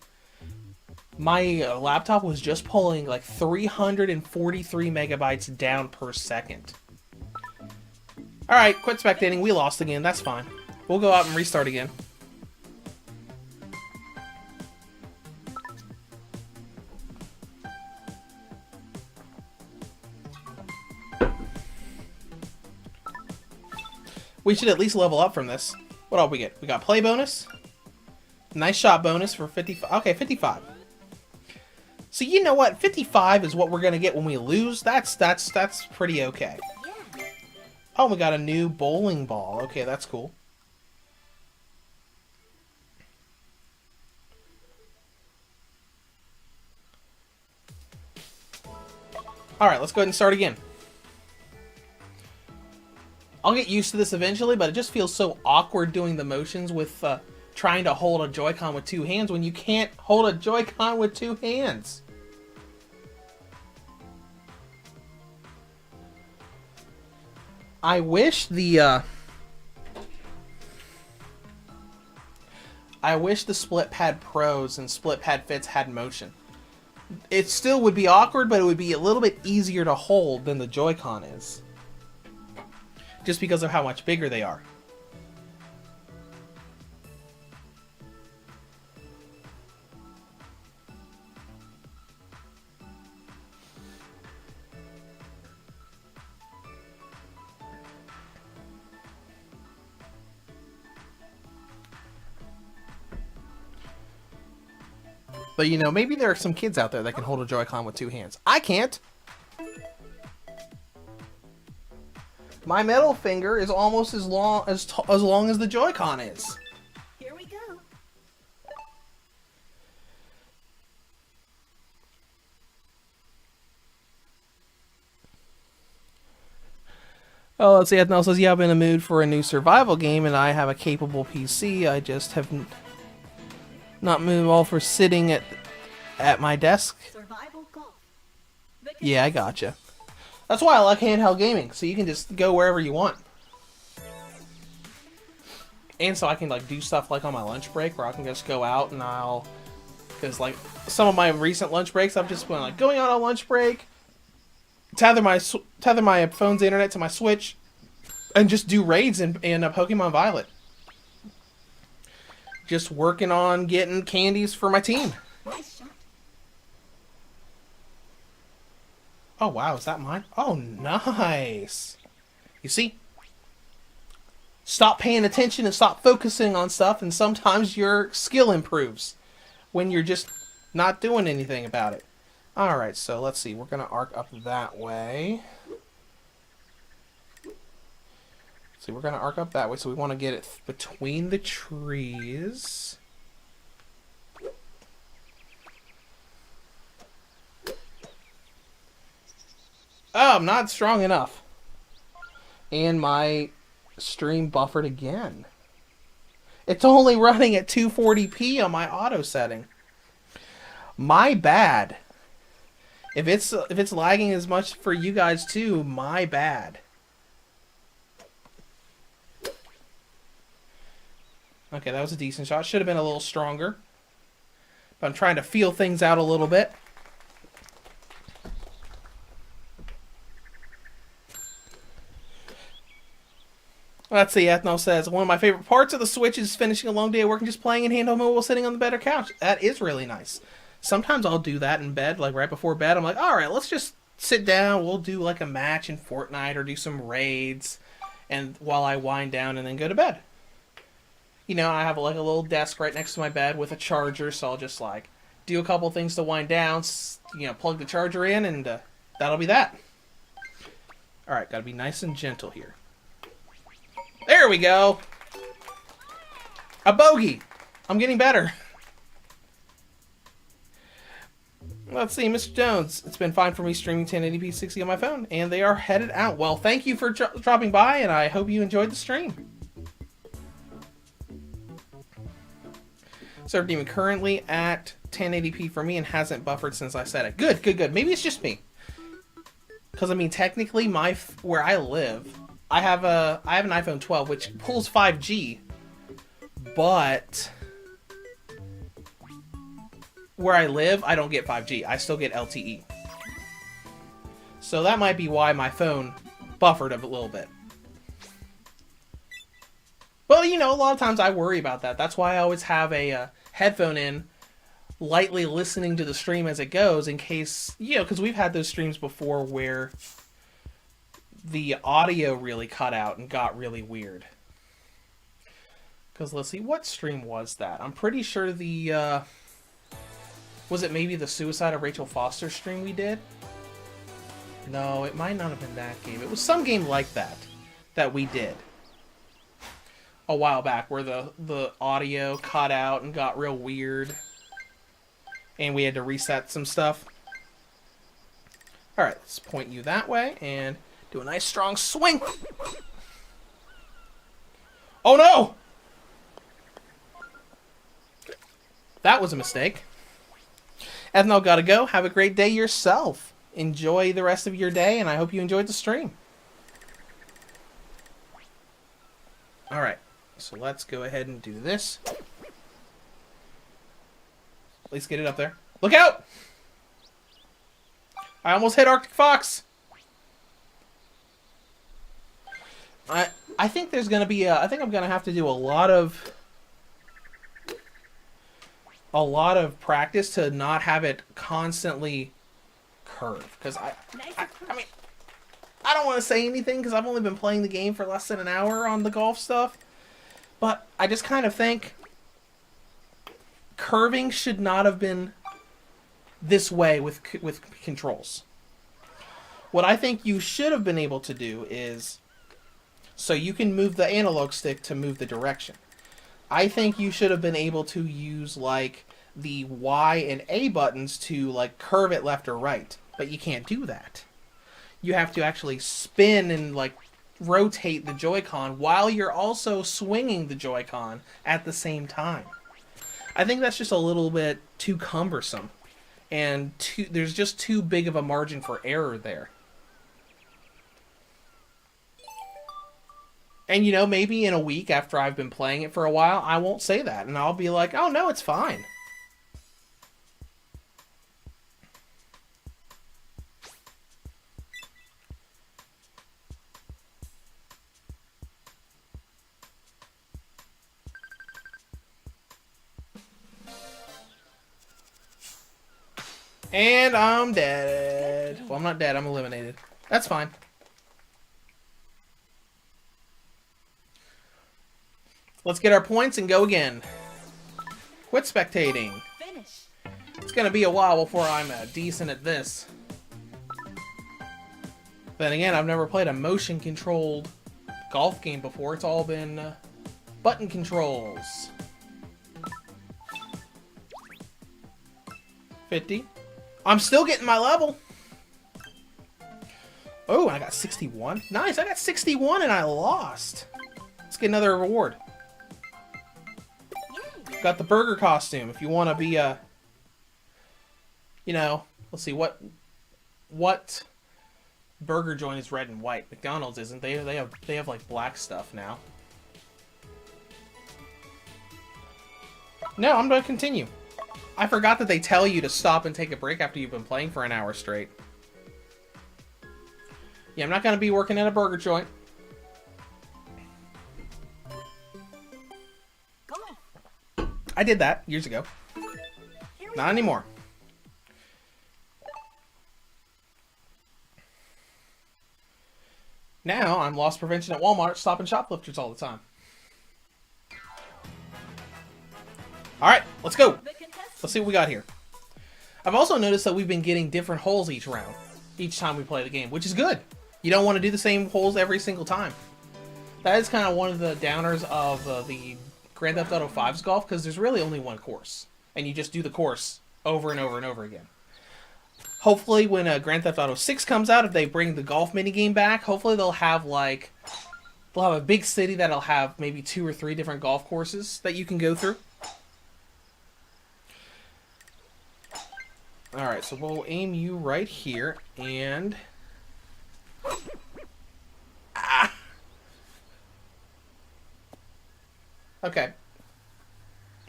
laptop was just pulling like 343 megabytes down per second. Alright, quit spectating. We lost again. That's fine. We'll go out and restart again. We should at least level up from this. What all we get? We got play bonus. Nice shot bonus for 55. Okay, 55. So you know what? 55 is what we're gonna get when we lose. That's pretty okay. Yeah. Oh, we got a new bowling ball. Okay, that's cool. Alright, let's go ahead and start again. I'll get used to this eventually, but it just feels so awkward doing the motions with trying to hold a Joy-Con with two hands when you can't hold a Joy-Con with two hands. I wish the Split Pad Pros and Split Pad Fits had motion. It still would be awkward, but it would be a little bit easier to hold than the Joy-Con is. Just because of how much bigger they are. But you know, maybe there are some kids out there that can hold a Joy-Con with 2 hands. I can't. My middle finger is almost as long as the Joy-Con is. Here we go. Oh, let's see. Ethel says, yeah, I'm in a mood for a new survival game, and I have a capable PC. I just have not moved all for sitting at my desk. Survival golf. Yeah, I gotcha. That's why I like handheld gaming, so you can just go wherever you want. And so I can like do stuff like on my lunch break, where I can just go out and because like some of my recent lunch breaks, I've just been like going out on lunch break, tether my phone's internet to my Switch, and just do raids in Pokemon Violet. Just working on getting candies for my team. Nice shot. Oh wow, is that mine? Oh, nice. You see? Stop paying attention and stop focusing on stuff, and sometimes your skill improves when you're just not doing anything about it. Alright, so let's see. We're going to arc up that way. So we're going to arc up that way, so we want to get it between the trees. Oh, I'm not strong enough. And my stream buffered again. It's only running at 240p on my auto setting. My bad. If it's lagging as much for you guys too, my bad. Okay, that was a decent shot. Should have been a little stronger. But I'm trying to feel things out a little bit. Let's see, Ethno says, one of my favorite parts of the Switch is finishing a long day of work and just playing in handheld mode while sitting on the bed or couch. That is really nice. Sometimes I'll do that in bed, like right before bed. I'm like, alright, let's just sit down. We'll do like a match in Fortnite or do some raids and while I wind down and then go to bed. You know, I have like a little desk right next to my bed with a charger, so I'll just like do a couple things to wind down, you know, plug the charger in, and that'll be that. Alright, gotta be nice and gentle here. There we go! A bogey! I'm getting better. Let's see, Mr. Jones. It's been fine for me streaming 1080p 60 on my phone, and they are headed out. Well, thank you for dropping by, and I hope you enjoyed the stream. Server Demon currently at 1080p for me and hasn't buffered since I set it. Good, good, good. Maybe it's just me. Because, I mean, technically, where I live, I have an iPhone 12, which pulls 5G, but where I live, I don't get 5G. I still get LTE. So that might be why my phone buffered a little bit. Well, you know, a lot of times I worry about that. That's why I always have a headphone in, lightly listening to the stream as it goes, in case, you know, because we've had those streams before where the audio really cut out and got really weird. Because let's see, what stream was that? I'm pretty sure the, was it maybe the Suicide of Rachel Foster stream we did? No, it might not have been that game. It was some game like that we did a while back, where the audio cut out and got real weird. And we had to reset some stuff. Alright, let's point you that way and do a nice strong swing. Oh no! That was a mistake. Ethno, gotta go. Have a great day yourself. Enjoy the rest of your day, and I hope you enjoyed the stream. Alright, so let's go ahead and do this. At least get it up there. Look out! I almost hit Arctic Fox. I think there's gonna be I think I'm gonna have to do a lot of practice to not have it constantly curve, because I mean, I don't want to say anything because I've only been playing the game for less than an hour on the golf stuff, but I just kind of think curving should not have been this way with controls. What I think you should have been able to do is, so you can move the analog stick to move the direction. I think you should have been able to use like the Y and A buttons to like curve it left or right, but you can't do that. You have to actually spin and like rotate the Joy-Con while you're also swinging the Joy-Con at the same time. I think that's just a little bit too cumbersome, and there's just too big of a margin for error there. And, you know, maybe in a week after I've been playing it for a while, I won't say that. And I'll be like, oh, no, it's fine. And I'm dead. Well, I'm not dead. I'm eliminated. That's fine. Let's get our points and go again. Quit spectating. Finish. It's gonna be a while before I'm decent at this. Then again, I've never played a motion-controlled golf game before. It's all been button controls. 50. I'm still getting my level. Oh, I got 61. Nice, I got 61 and I lost. Let's get another reward. Got the burger costume. If you want to be a, you know, let's see what burger joint is red and white. McDonald's isn't. They have like black stuff now. No, I'm gonna continue. I forgot that they tell you to stop and take a break after you've been playing for an hour straight. Yeah, I'm not gonna be working at a burger joint. I did that years ago. Not anymore. Now I'm loss prevention at Walmart, stopping shoplifters all the time. Alright, let's go. Let's see what we got here. I've also noticed that we've been getting different holes each round, each time we play the game, which is good. You don't want to do the same holes every single time. That is kind of one of the downers of the Grand Theft Auto 5's golf, because there's really only one course, and you just do the course over and over and over again. Hopefully when Grand Theft Auto 6 comes out, if they bring the golf minigame back, hopefully they'll have a big city that'll have maybe 2 or 3 different golf courses that you can go through. Alright, so we'll aim you right here, and... Ah! Okay.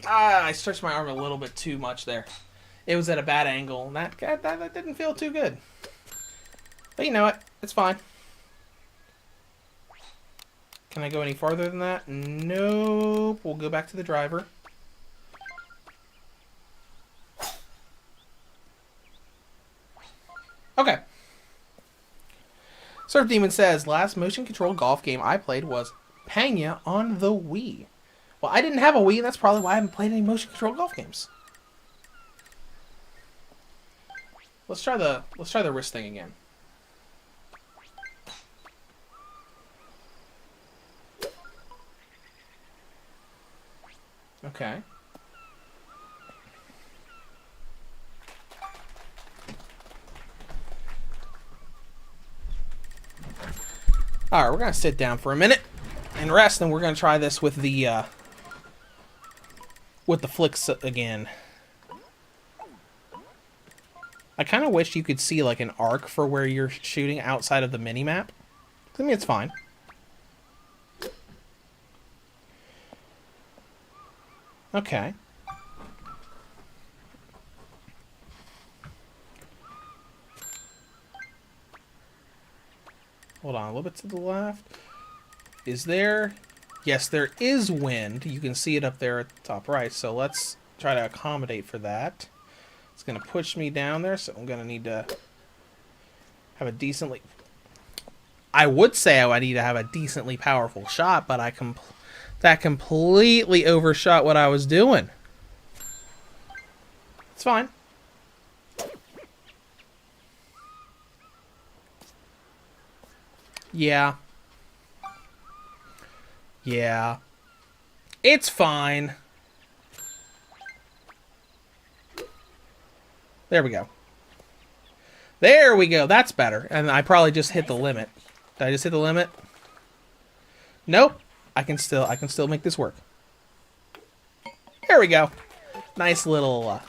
I stretched my arm a little bit too much there. It was at a bad angle, and that didn't feel too good. But you know what? It's fine. Can I go any farther than that? Nope. We'll go back to the driver. Okay. Surf Demon says, last motion control golf game I played was Panya on the Wii. Well, I didn't have a Wii, and that's probably why I haven't played any motion control golf games. Let's try the wrist thing again. Okay. Alright, we're gonna sit down for a minute and rest, and we're gonna try this with the flicks again. I kind of wish you could see like an arc for where you're shooting outside of the mini-map. I mean, it's fine. Okay. Hold on, a little bit to the left. Is there... Yes, there is wind. You can see it up there at the top right, so let's try to accommodate for that. It's going to push me down there, so I'm going to need to have a decently... I would say I need to have a decently powerful shot, but that completely overshot what I was doing. It's fine. Yeah. Yeah. It's fine. There we go. There we go. That's better. And I probably just hit the limit. Did I just hit the limit? Nope. I can still make this work. There we go. Nice little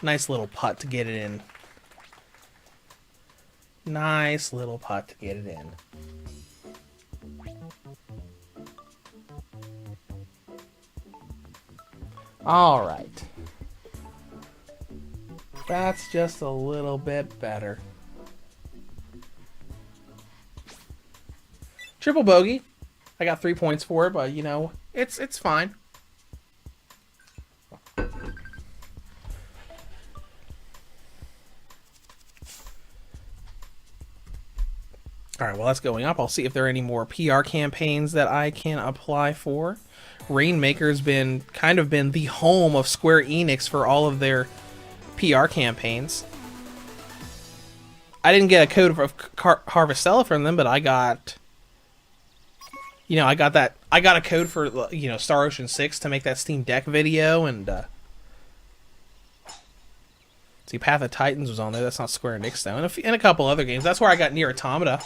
putt to get it in. Nice little putt to get it in. All right. That's just a little bit better. Triple bogey. I got 3 points for it, but you know, it's fine. Alright, well that's going up. I'll see if there are any more PR campaigns that I can apply for. Rainmaker's been the home of Square Enix for all of their PR campaigns. I didn't get a code of Harvestella from them, but I got... You know, I got a code for, you know, Star Ocean 6 to make that Steam Deck video, and, see, Path of Titans was on there. That's not Square Enix, though. And a couple other games. That's where I got Nier Automata.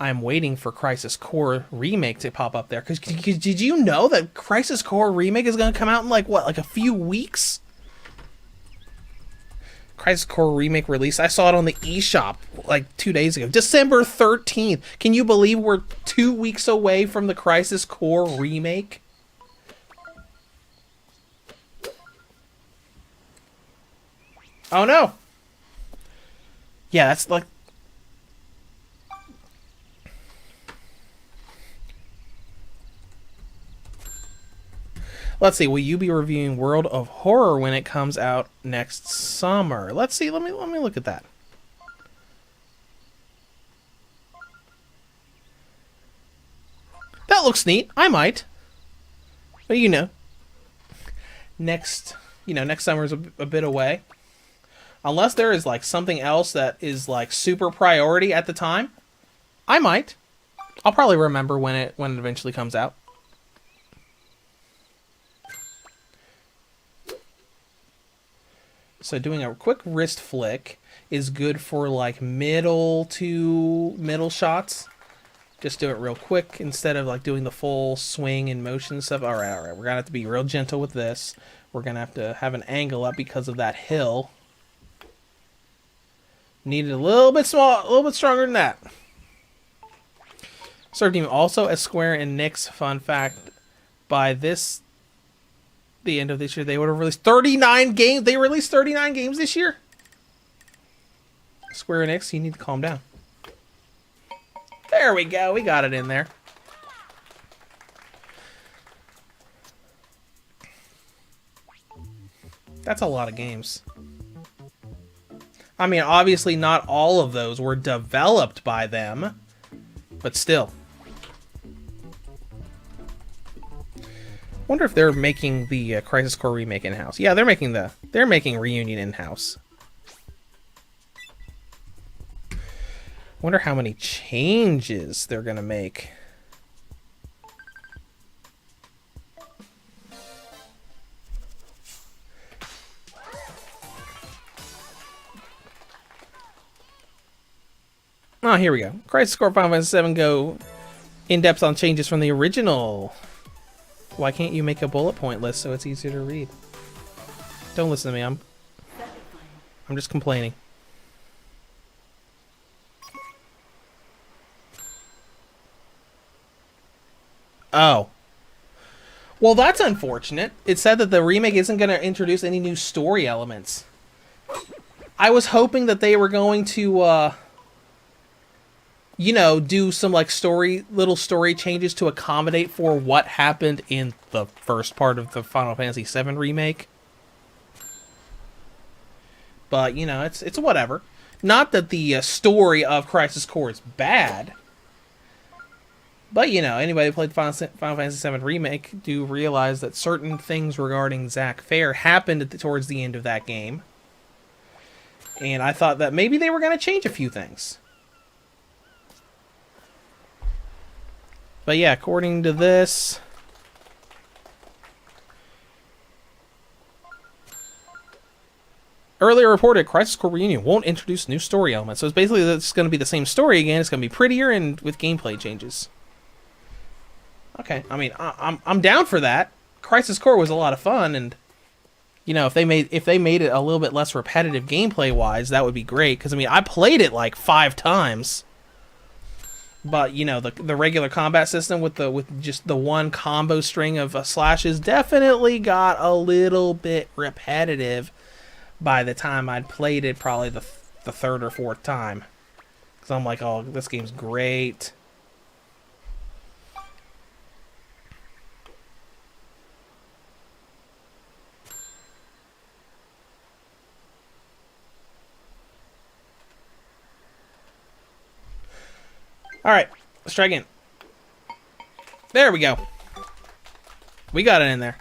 I'm waiting for Crisis Core Remake to pop up there. Because did you know that Crisis Core Remake is going to come out in, like, what, like a few weeks? Crisis Core Remake release. I saw it on the eShop like 2 days ago. December 13th. Can you believe we're 2 weeks away from the Crisis Core Remake? Oh no. Yeah, that's like... Let's see, will you be reviewing World of Horror when it comes out next summer? Let's see, let me look at that. That looks neat. I might. But you know. Next summer is a bit away. Unless there is like something else that is like super priority at the time, I might. I'll probably remember when it eventually comes out. So doing a quick wrist flick is good for like middle shots. Just do it real quick instead of like doing the full swing and motion stuff. All right. We're gonna have to be real gentle with this. We're gonna have to have an angle up because of that hill. Needed a little bit stronger than that. Served team also as Square Enix. Fun fact: by the end of this year, they would have released 39 games. They released 39 games this year. Square Enix, you need to calm down. There we go. We got it in there. That's a lot of games. I mean, obviously not all of those were developed by them, but still. Wonder if they're making the Crisis Core Remake in-house. Yeah, they're making Reunion in-house. Wonder how many changes they're gonna make. Oh, here we go. Crisis Core Final Fantasy VII go in depth on changes from the original. Why can't you make a bullet point list so it's easier to read? Don't listen to me. I'm just complaining. Oh. Well, that's unfortunate. It said that the remake isn't going to introduce any new story elements. I was hoping that they were going to, you know, do some like little story changes to accommodate for what happened in the first part of the Final Fantasy VII remake. But, you know, it's whatever. Not that the story of Crisis Core is bad. But, you know, anybody who played Final Fantasy VII Remake do realize that certain things regarding Zack Fair happened towards the end of that game. And I thought that maybe they were going to change a few things. But yeah, according to this... Earlier reported, Crisis Core Reunion won't introduce new story elements. So it's basically it's going to be the same story again. It's going to be prettier and with gameplay changes. Okay, I mean, I'm down for that. Crisis Core was a lot of fun, and you know, if they made it a little bit less repetitive gameplay wise, that would be great. Because I mean, I played it like 5 times, but you know, the regular combat system with just the one combo string of slashes definitely got a little bit repetitive by the time I'd played it, probably the third or fourth time. Because I'm like, oh, this game's great. Alright, let's try again. There we go. We got it in there.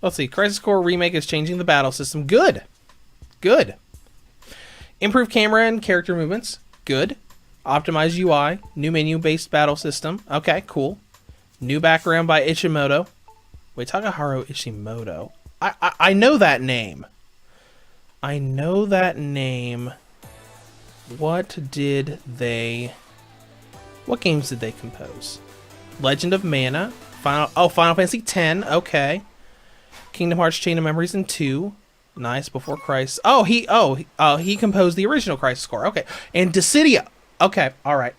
Let's see. Crisis Core Remake is changing the battle system. Good. Good. Improved camera and character movements. Good. Optimized UI. New menu-based battle system. Okay, cool. New background by Ishimoto. Wait, Takahiro Ishimoto. I know that name. I know that name. What games did they compose? Legend of Mana. Final Fantasy X. Okay. Kingdom Hearts Chain of Memories and 2. Nice. Before Crisis. He composed the original Crisis Core. Okay. And Dissidia. Okay. All right.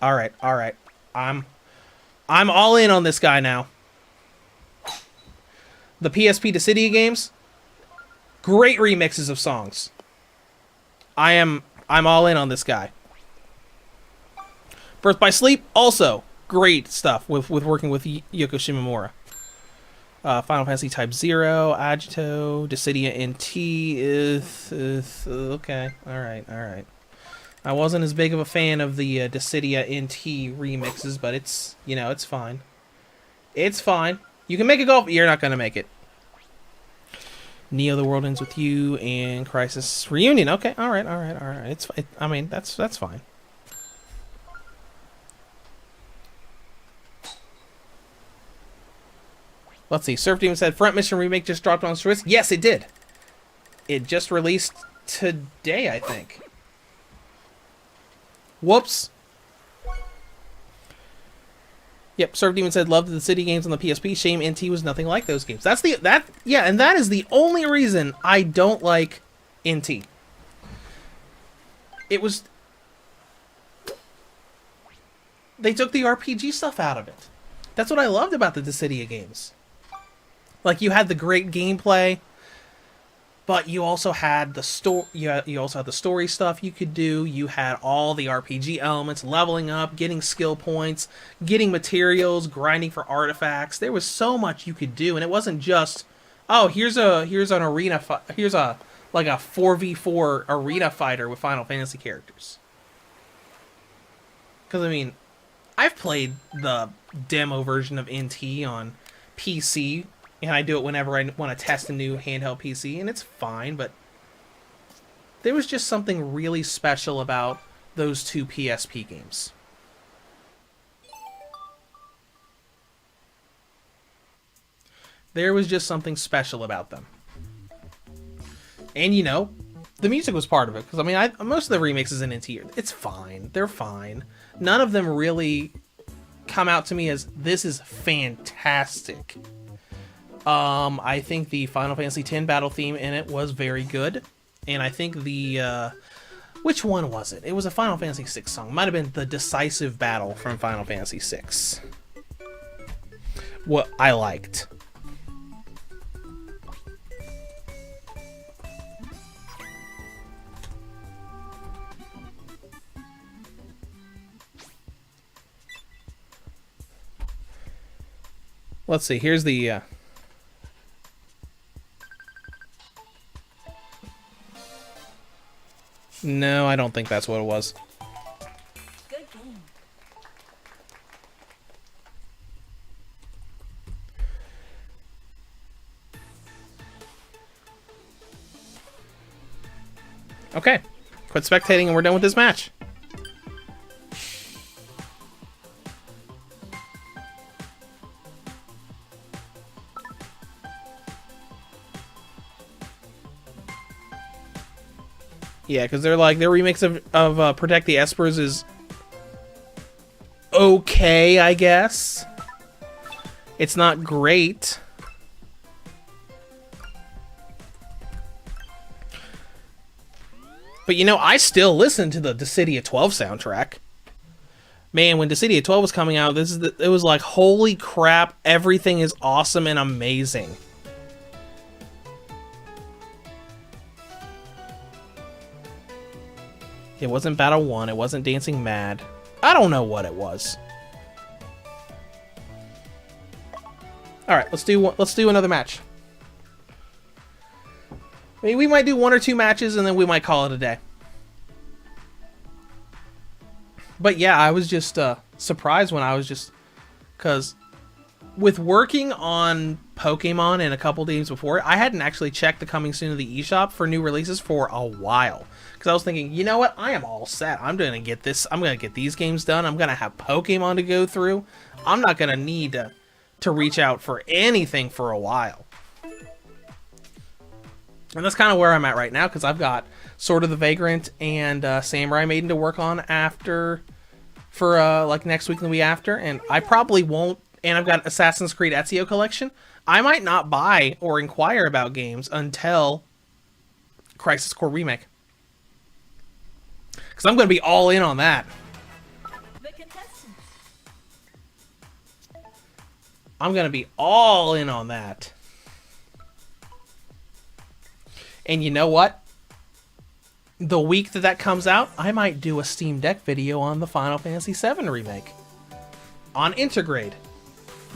I'm all in on this guy now. The PSP Dissidia games, great remixes of songs. I'm all in on this guy. Birth by Sleep, also great stuff with working with Yoko Shimomura. Final Fantasy Type 0, Agito, Dissidia NT is okay. All right. I wasn't as big of a fan of the Dissidia NT remixes, but it's fine. It's fine. You can make a golf. You're not gonna make it. Neo: The World Ends With You and Crisis Reunion. Okay, all right. I mean, that's fine. Let's see. Surf Demon said Front Mission Remake just dropped on Switch. Yes, it did. It just released today, I think. Whoops. Yep, Surf Demon said loved the City games on the PSP. Shame NT was nothing like those games. And that is the only reason I don't like NT. It was they took the RPG stuff out of it. That's what I loved about the Dissidia games. Like, you had the great gameplay, but you also had the you also had the story stuff you could do. You had all the RPG elements, leveling up, getting skill points, getting materials, grinding for artifacts. There was so much you could do, and it wasn't just, oh, here's an arena here's a 4v4 arena fighter with Final Fantasy characters. Because I mean, I've played the demo version of NT on PC, and I do it whenever I want to test a new handheld PC, and it's fine, but there was just something really special about those two PSP games. There was just something special about them. And, you know, the music was part of it, because, I mean, most of the remixes in NT, it's fine. They're fine. None of them really come out to me as, this is fantastic. I think the Final Fantasy X battle theme in it was very good. And I think the, which one was it? It was a Final Fantasy VI song. It might have been the Decisive Battle from Final Fantasy VI. What I liked. Let's see, here's the, No, I don't think that's what it was. Good game. Okay. Quit spectating and we're done with this match. Yeah, because they're like, their remix of Protect the Espers is okay, I guess. It's not great. But you know, I still listen to the Dissidia 12 soundtrack. Man, when Dissidia 12 was coming out, it was like, holy crap, everything is awesome and amazing. It wasn't Battle 1, it wasn't Dancing Mad. I don't know what it was. Alright, let's do another match. I mean, we might do 1 or 2 matches and then we might call it a day. But yeah, I was just surprised when I was just... Because with working on Pokemon and a couple games before, I hadn't actually checked the coming soon of the eShop for new releases for a while. Because I was thinking, you know what? I am all set. I'm going to get this. I'm going to get these games done. I'm going to have Pokemon to go through. I'm not going to need to reach out for anything for a while. And that's kind of where I'm at right now, because I've got Sword of the Vagrant and Samurai Maiden to work on for like next week and the week after, and I probably won't. And I've got Assassin's Creed Ezio Collection. I might not buy or inquire about games until Crisis Core Remake, because I'm going to be all in on that. The contestants. I'm going to be all in on that. And you know what? The week that comes out, I might do a Steam Deck video on the Final Fantasy VII Remake. On Intergrade.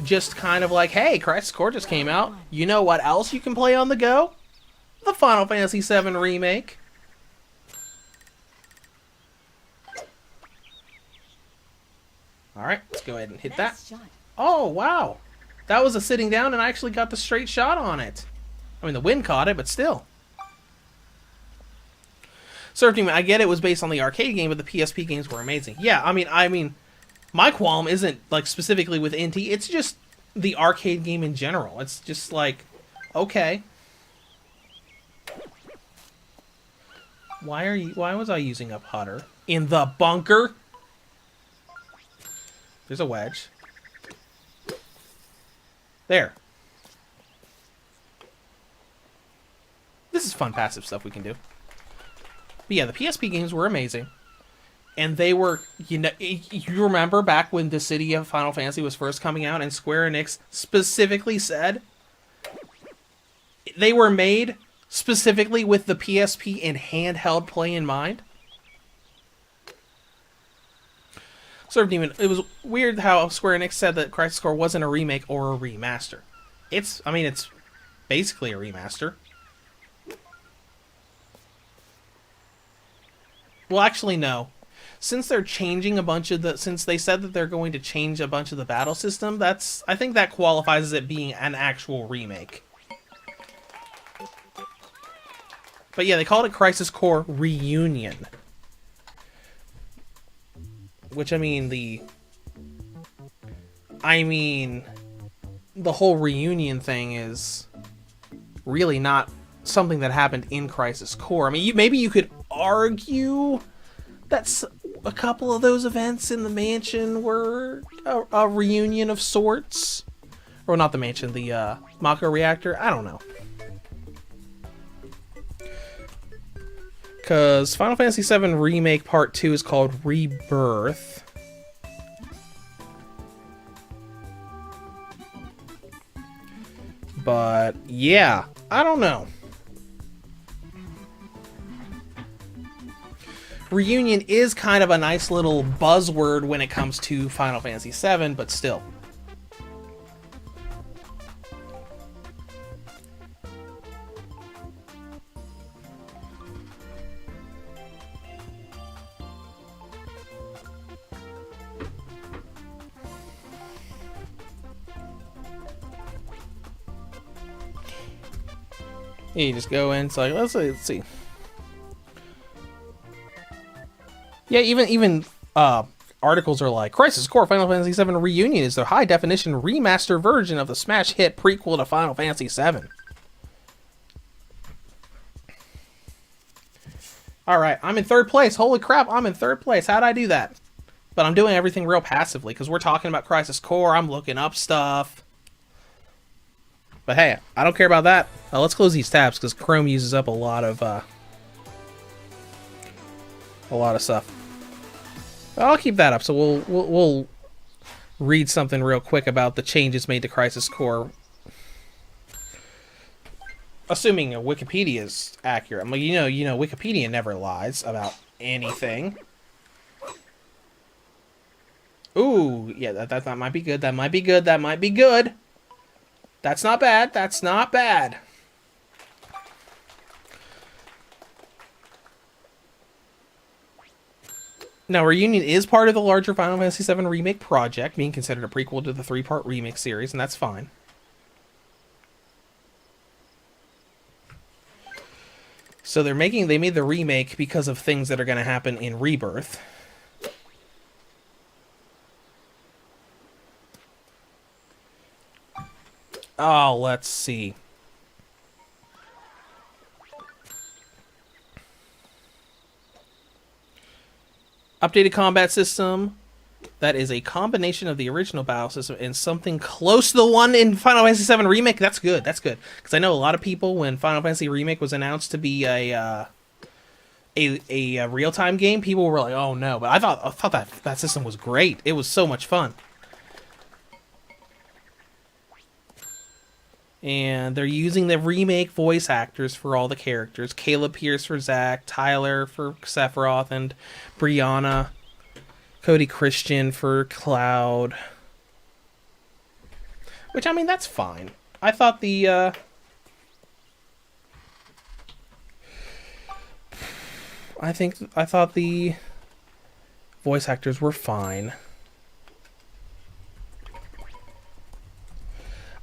Just kind of like, hey, Crisis Core just came out. You know what else you can play on the go? The Final Fantasy VII Remake. Alright, let's go ahead and hit that. Nice shot. Oh, wow. That was a sitting down and I actually got the straight shot on it. I mean, the wind caught it, but still. Surf Demon, I get it was based on the arcade game, but the PSP games were amazing. Yeah, I mean, my qualm isn't like specifically with NT. It's just the arcade game in general. It's just like, okay. Why was I using a putter in the bunker? There's a wedge. There. This is fun passive stuff we can do. But yeah, the PSP games were amazing. And they were, you know, you remember back when Dissidia Final Fantasy was first coming out and Square Enix specifically said they were made specifically with the PSP and handheld play in mind? Surf Demon, it was weird how Square Enix said that Crisis Core wasn't a remake or a remaster. It's basically a remaster. Well, actually, no. Since they're changing since they said that they're going to change a bunch of the battle system, I think that qualifies as it being an actual remake. But yeah, they called it Crisis Core Reunion. Which, the whole reunion thing is really not something that happened in Crisis Core. Maybe you could argue that a couple of those events in the mansion were a reunion of sorts. Or not the mansion, the Mako reactor. I don't know. Because Final Fantasy VII Remake Part 2 is called Rebirth. But, yeah, I don't know. Reunion is kind of a nice little buzzword when it comes to Final Fantasy VII, but still. You just go in, it's like, let's see. Yeah, even articles are like, Crisis Core Final Fantasy VII Reunion is the high definition remaster version of the smash hit prequel to Final Fantasy VII. Alright, I'm in third place. Holy crap, I'm in third place. How'd I do that? But I'm doing everything real passively, because we're talking about Crisis Core, I'm looking up stuff. But hey, I don't care about that. Let's close these tabs, because Chrome uses up a lot of stuff. I'll keep that up, so we'll read something real quick about the changes made to Crisis Core. Assuming Wikipedia is accurate. I mean, you know, Wikipedia never lies about anything. Ooh, yeah, that might be good. That might be good. That might be good. That's not bad. That's not bad. Now, Reunion is part of the larger Final Fantasy VII Remake project, being considered a prequel to the 3-part remake series, and that's fine. So they made the remake because of things that are going to happen in Rebirth. Oh, let's see. Updated combat system. That is a combination of the original battle system and something close to the one in Final Fantasy VII Remake. That's good. That's good. Because I know a lot of people, when Final Fantasy Remake was announced to be a real-time game, people were like, "Oh no!" But I thought that system was great. It was so much fun. And they're using the remake voice actors for all the characters. Caleb Pierce for Zack, Tyler for Sephiroth, and Brianna, Cody Christian for Cloud. Which, I mean, that's fine. I thought the I thought the voice actors were fine.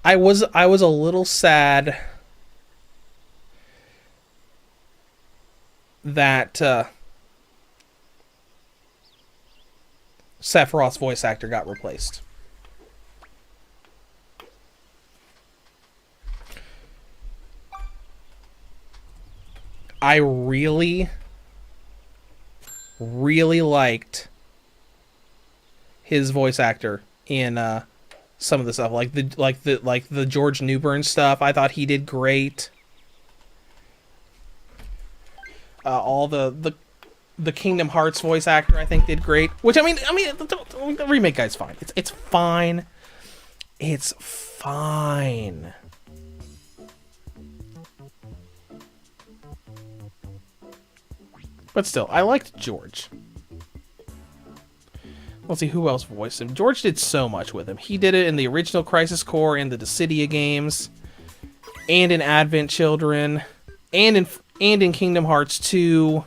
I was a little sad that Sephiroth's voice actor got replaced. I really liked his voice actor in some of the stuff, like the George Newbern stuff. I thought he did great. All the Kingdom Hearts voice actor, I think, did great. Which I mean, the remake guy's fine. It's fine. It's fine. But still, I liked George. Let's see who else voiced him. George did so much with him. He did it in the original Crisis Core, in the Dissidia games, and in Advent Children, and in Kingdom Hearts 2.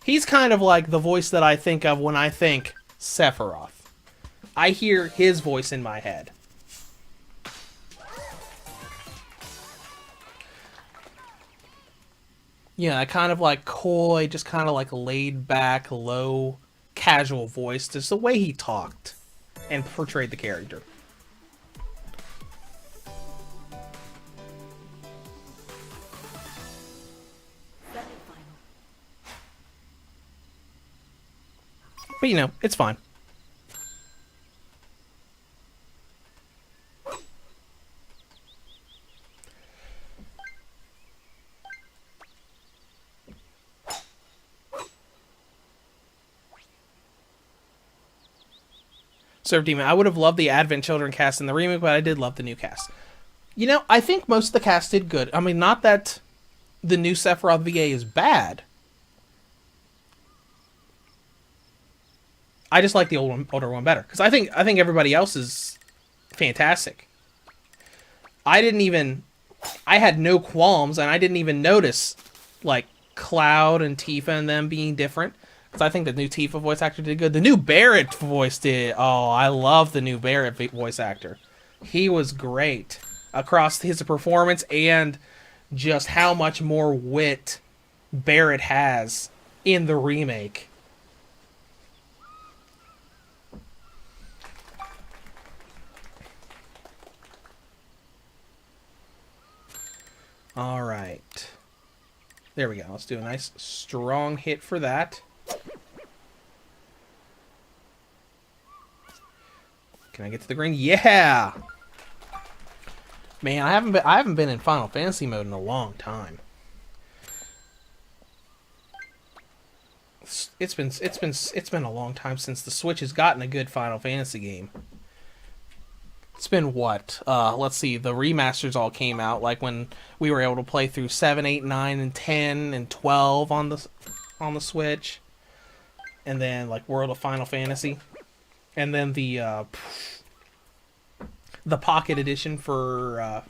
He's kind of like the voice that I think of when I think Sephiroth. I hear his voice in my head. Yeah, I kind of like coy, just kind of like laid back, low, casual voice. Just the way he talked and portrayed the character. But you know, it's fine. Serve Demon. I would have loved the Advent Children cast in the remake, but I did love the new cast. You know, I think most of the cast did good. I mean, not that the new Sephiroth VA is bad. I just like the older one better, because I think everybody else is fantastic. I had no qualms, and I didn't even notice like Cloud and Tifa and them being different. I think the new Tifa voice actor did good. The new Barrett voice did. Oh, I love the new Barrett voice actor. He was great across his performance and just how much more wit Barrett has in the remake. All right. There we go. Let's do a nice strong hit for that. Can I get to the green? Yeah. Man, I haven't been in Final Fantasy mode in a long time. It's been a long time since the Switch has gotten a good Final Fantasy game. It's been what? Let's see. The remasters all came out like when we were able to play through 7, 8, 9, and 10 and 12 on the Switch, and then like World of Final Fantasy, and then the Pocket Edition for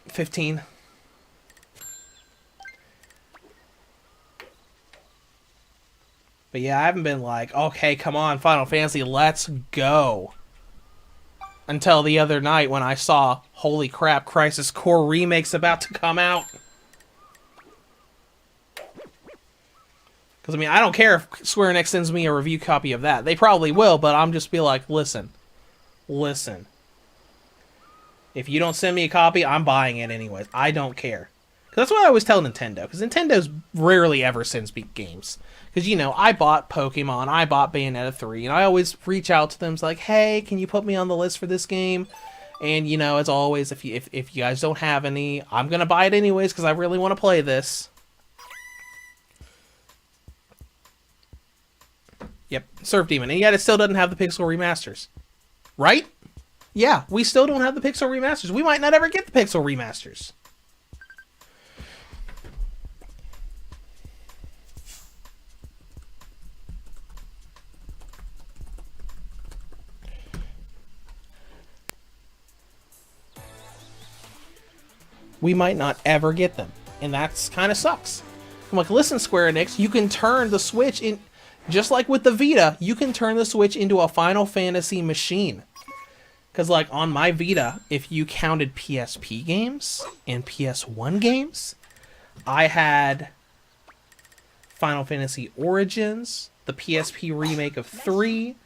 15. But yeah, I haven't been like, okay, come on, Final Fantasy, let's go. Until the other night when I saw, holy crap, Crisis Core Remake's about to come out. Because, I mean, I don't care if Square Enix sends me a review copy of that. They probably will, but I'm just be like, listen. If you don't send me a copy, I'm buying it anyways. I don't care. Because that's what I always tell Nintendo. Because Nintendo's rarely ever sends me games. Because, you know, I bought Pokemon, I bought Bayonetta 3, and I always reach out to them, it's like, hey, can you put me on the list for this game? And, you know, as always, if you guys don't have any, I'm going to buy it anyways, because I really want to play this. Yep, Surf Demon. And yet it still doesn't have the Pixel remasters. Right? Yeah, we still don't have the Pixel remasters. We might not ever get the Pixel remasters. We might not ever get them. And that's kind of sucks. I'm like, listen, Square Enix, you can turn the Switch in, just like with the Vita, you can turn the Switch into a Final Fantasy machine. Because, like, on my Vita, if you counted PSP games and PS1 games, I had Final Fantasy Origins, the PSP remake of 3,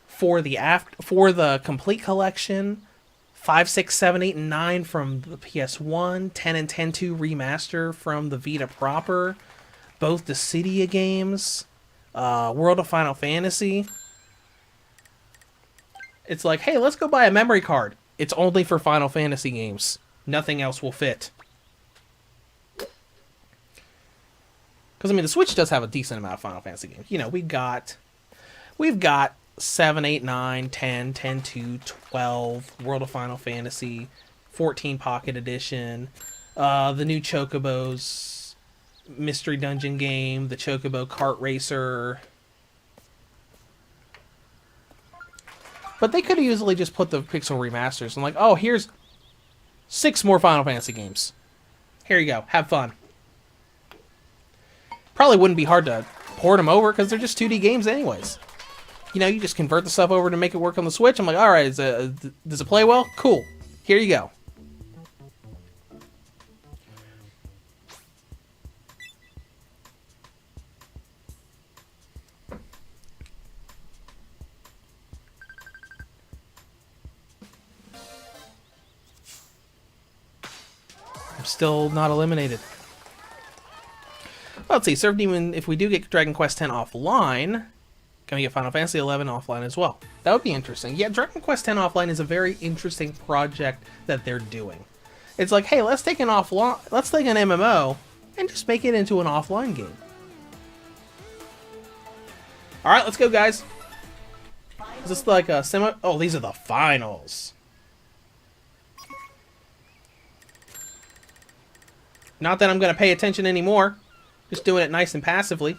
for the complete collection, 5, 6, 7, 8, and 9 from the PS1, 10 and 10-2 remaster from the Vita proper, both the Cydia games, World of Final Fantasy. It's like, hey, let's go buy a memory card. It's only for Final Fantasy games. Nothing else will fit. Because, I mean, the Switch does have a decent amount of Final Fantasy games. You know, we've got 7, 8, 9, 10, 10-2, 12, World of Final Fantasy, 14 Pocket Edition, the new Chocobo's Mystery Dungeon game, the Chocobo Kart Racer. But they could have easily just put the Pixel remasters and like, oh, here's 6 more Final Fantasy games. Here you go. Have fun. Probably wouldn't be hard to port them over because they're just 2D games anyways. You know, you just convert the stuff over to make it work on the Switch. I'm like, all right, does it play well? Cool. Here you go. I'm still not eliminated. Well, let's see. Surf Demon, if we do get Dragon Quest X offline, can we get Final Fantasy XI offline as well? That would be interesting. Yeah, Dragon Quest X offline is a very interesting project that they're doing. It's like, hey, let's take an MMO and just make it into an offline game. All right, let's go, guys. Is this like a semi? Oh, these are the finals. Not that I'm gonna pay attention anymore. Just doing it nice and passively.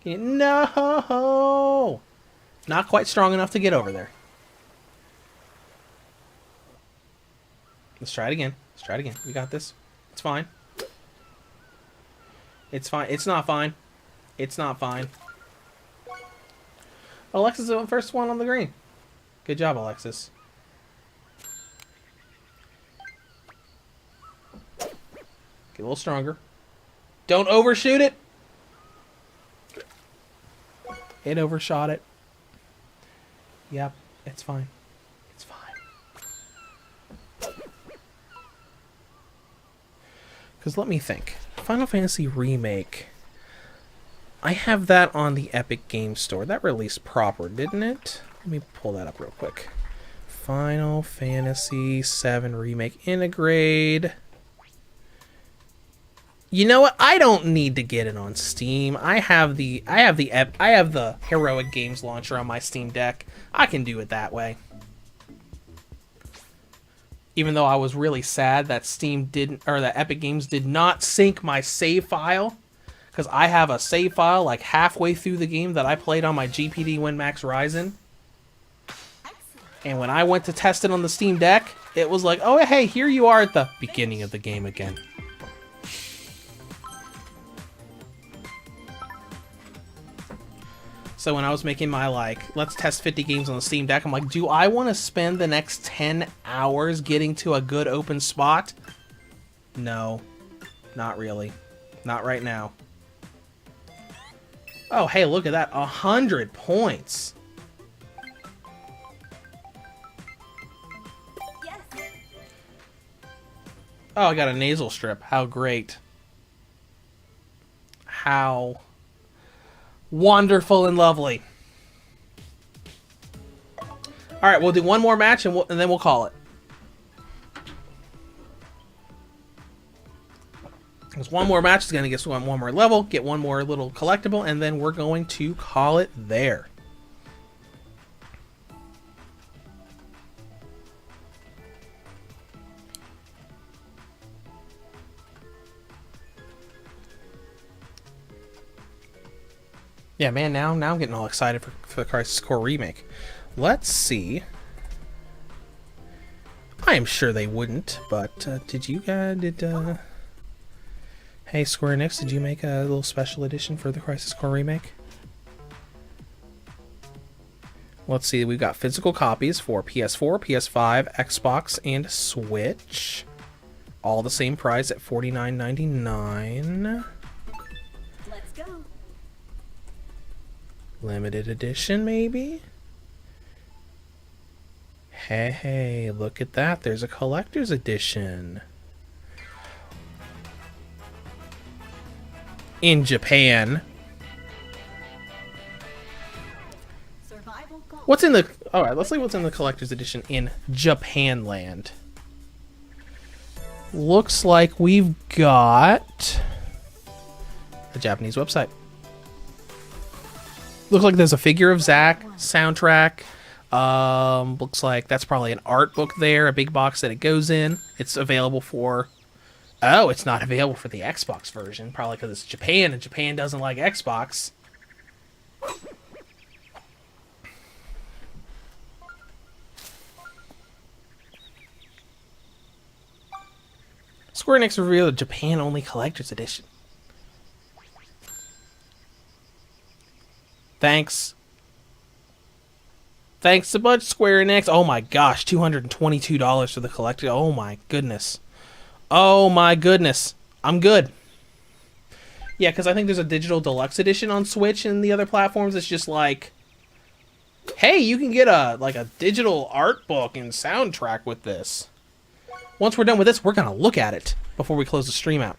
No! Not quite strong enough to get over there. Let's try it again. Let's try it again. We got this. It's fine. It's fine. It's not fine. It's not fine. Alexis is the first one on the green. Good job, Alexis. Get a little stronger. Don't overshoot it. It overshot it. Yep, it's fine. It's fine. Because let me think. Final Fantasy Remake. I have that on the Epic Games Store. That released proper, didn't it? Let me pull that up real quick. Final Fantasy VII Remake Integrate. You know what? I don't need to get it on Steam. I have the Heroic Games launcher on my Steam Deck. I can do it that way. Even though I was really sad that that Epic Games did not sync my save file, because I have a save file like halfway through the game that I played on my GPD WinMax Ryzen. And when I went to test it on the Steam Deck, it was like, oh hey, here you are at the beginning of the game again. So when I was making my, let's test 50 games on the Steam Deck, I'm like, do I want to spend the next 10 hours getting to a good open spot? No. Not really. Not right now. Oh, hey, look at that. 100 points. Yes. Oh, I got a nasal strip. How great. How wonderful and lovely. Alright, we'll do one more match and then we'll call it. Because one more match is going to get one more level, get one more little collectible, and then we're going to call it there. Yeah, man, now I'm getting all excited for the Crisis Core remake. Let's see. I am sure they wouldn't, but hey, Square Enix, did you make a little special edition for the Crisis Core remake? Let's see, we've got physical copies for PS4, PS5, Xbox, and Switch. All the same price at $49.99. Let's go. Limited edition, maybe? Hey, look at that. There's a collector's edition. In Japan. Survival goal. What's in the... Alright, let's see what's in the collector's edition in Japan land. Looks like we've got a Japanese website. Looks like there's a figure of Zack, soundtrack. Looks like that's probably an art book there, a big box that it goes in. It's available for... Oh, it's not available for the Xbox version. Probably because it's Japan, and Japan doesn't like Xbox. Square Enix revealed a Japan-only collector's edition. Thanks. Thanks a bunch, Square Enix. Oh my gosh, $222 for the collector. Oh my goodness. Oh my goodness. I'm good. Yeah, because I think there's a digital deluxe edition on Switch and the other platforms. It's just like, hey, you can get a digital art book and soundtrack with this. Once we're done with this, we're going to look at it before we close the stream out.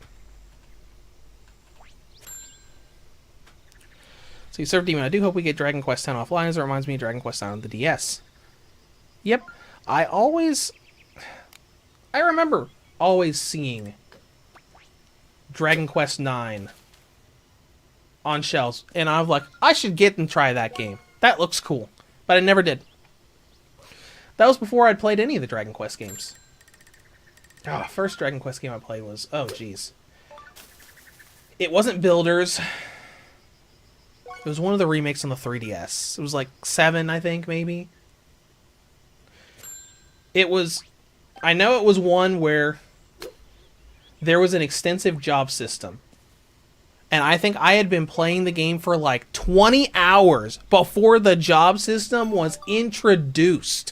So you serve Demon. I do hope we get Dragon Quest X offline, as it reminds me of Dragon Quest X on the DS. Yep. I remember always seeing Dragon Quest IX on shelves, and I was like, I should get and try that game. That looks cool. But I never did. That was before I'd played any of the Dragon Quest games. First Dragon Quest game I played was... Oh, jeez. It wasn't Builders. It was one of the remakes on the 3DS. It was like 7, I think, maybe. It was... I know it was one where there was an extensive job system. And I think I had been playing the game for like 20 hours before the job system was introduced.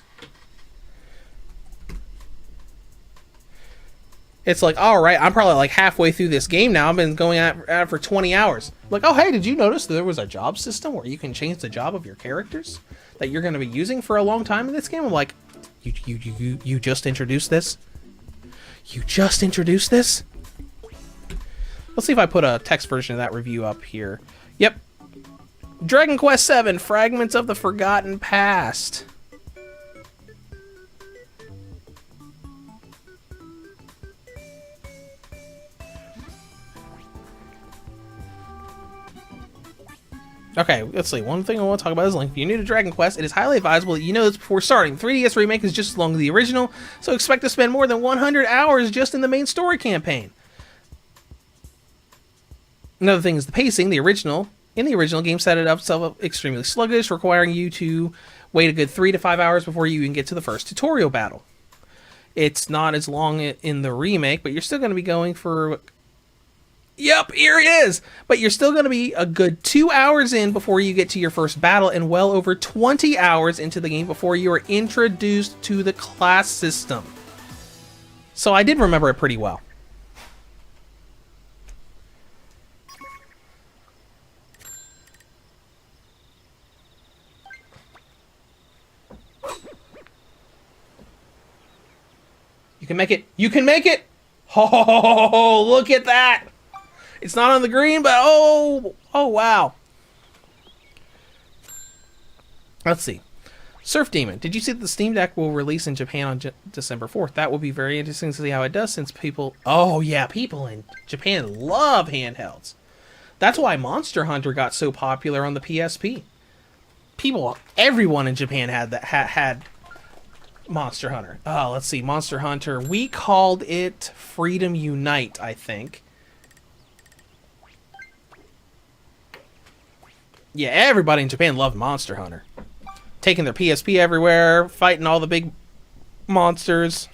It's like, all right, I'm probably like halfway through this game now. I've been going at it for 20 hours. Like, oh, hey, did you notice there was a job system where you can change the job of your characters that you're going to be using for a long time in this game? I'm like, you just introduced this? You just introduced this? Let's see if I put a text version of that review up here. Yep. Dragon Quest VII, Fragments of the Forgotten Past. Okay, let's see. One thing I want to talk about is length. If you're new to Dragon Quest, it is highly advisable that you know this before starting. 3DS Remake is just as long as the original, so expect to spend more than 100 hours just in the main story campaign. Another thing is the pacing. In the original game, set it up extremely sluggish, requiring you to wait a good 3 to 5 hours before you even get to the first tutorial battle. It's not as long in the remake, but you're still going to be going for... Yep, here it is! But you're still going to be a good 2 hours in before you get to your first battle, and well over 20 hours into the game before you are introduced to the class system. So I did remember it pretty well. You can make it! You can make it! Oh, look at that! It's not on the green, but oh wow. Let's see. Surf Demon. Did you see that the Steam Deck will release in Japan on December 4th? That will be very interesting to see how it does since people... Oh yeah, people in Japan love handhelds. That's why Monster Hunter got so popular on the PSP. Everyone in Japan had Monster Hunter. Oh, let's see. Monster Hunter. We called it Freedom Unite, I think. Yeah, everybody in Japan loved Monster Hunter. Taking their PSP everywhere, fighting all the big monsters.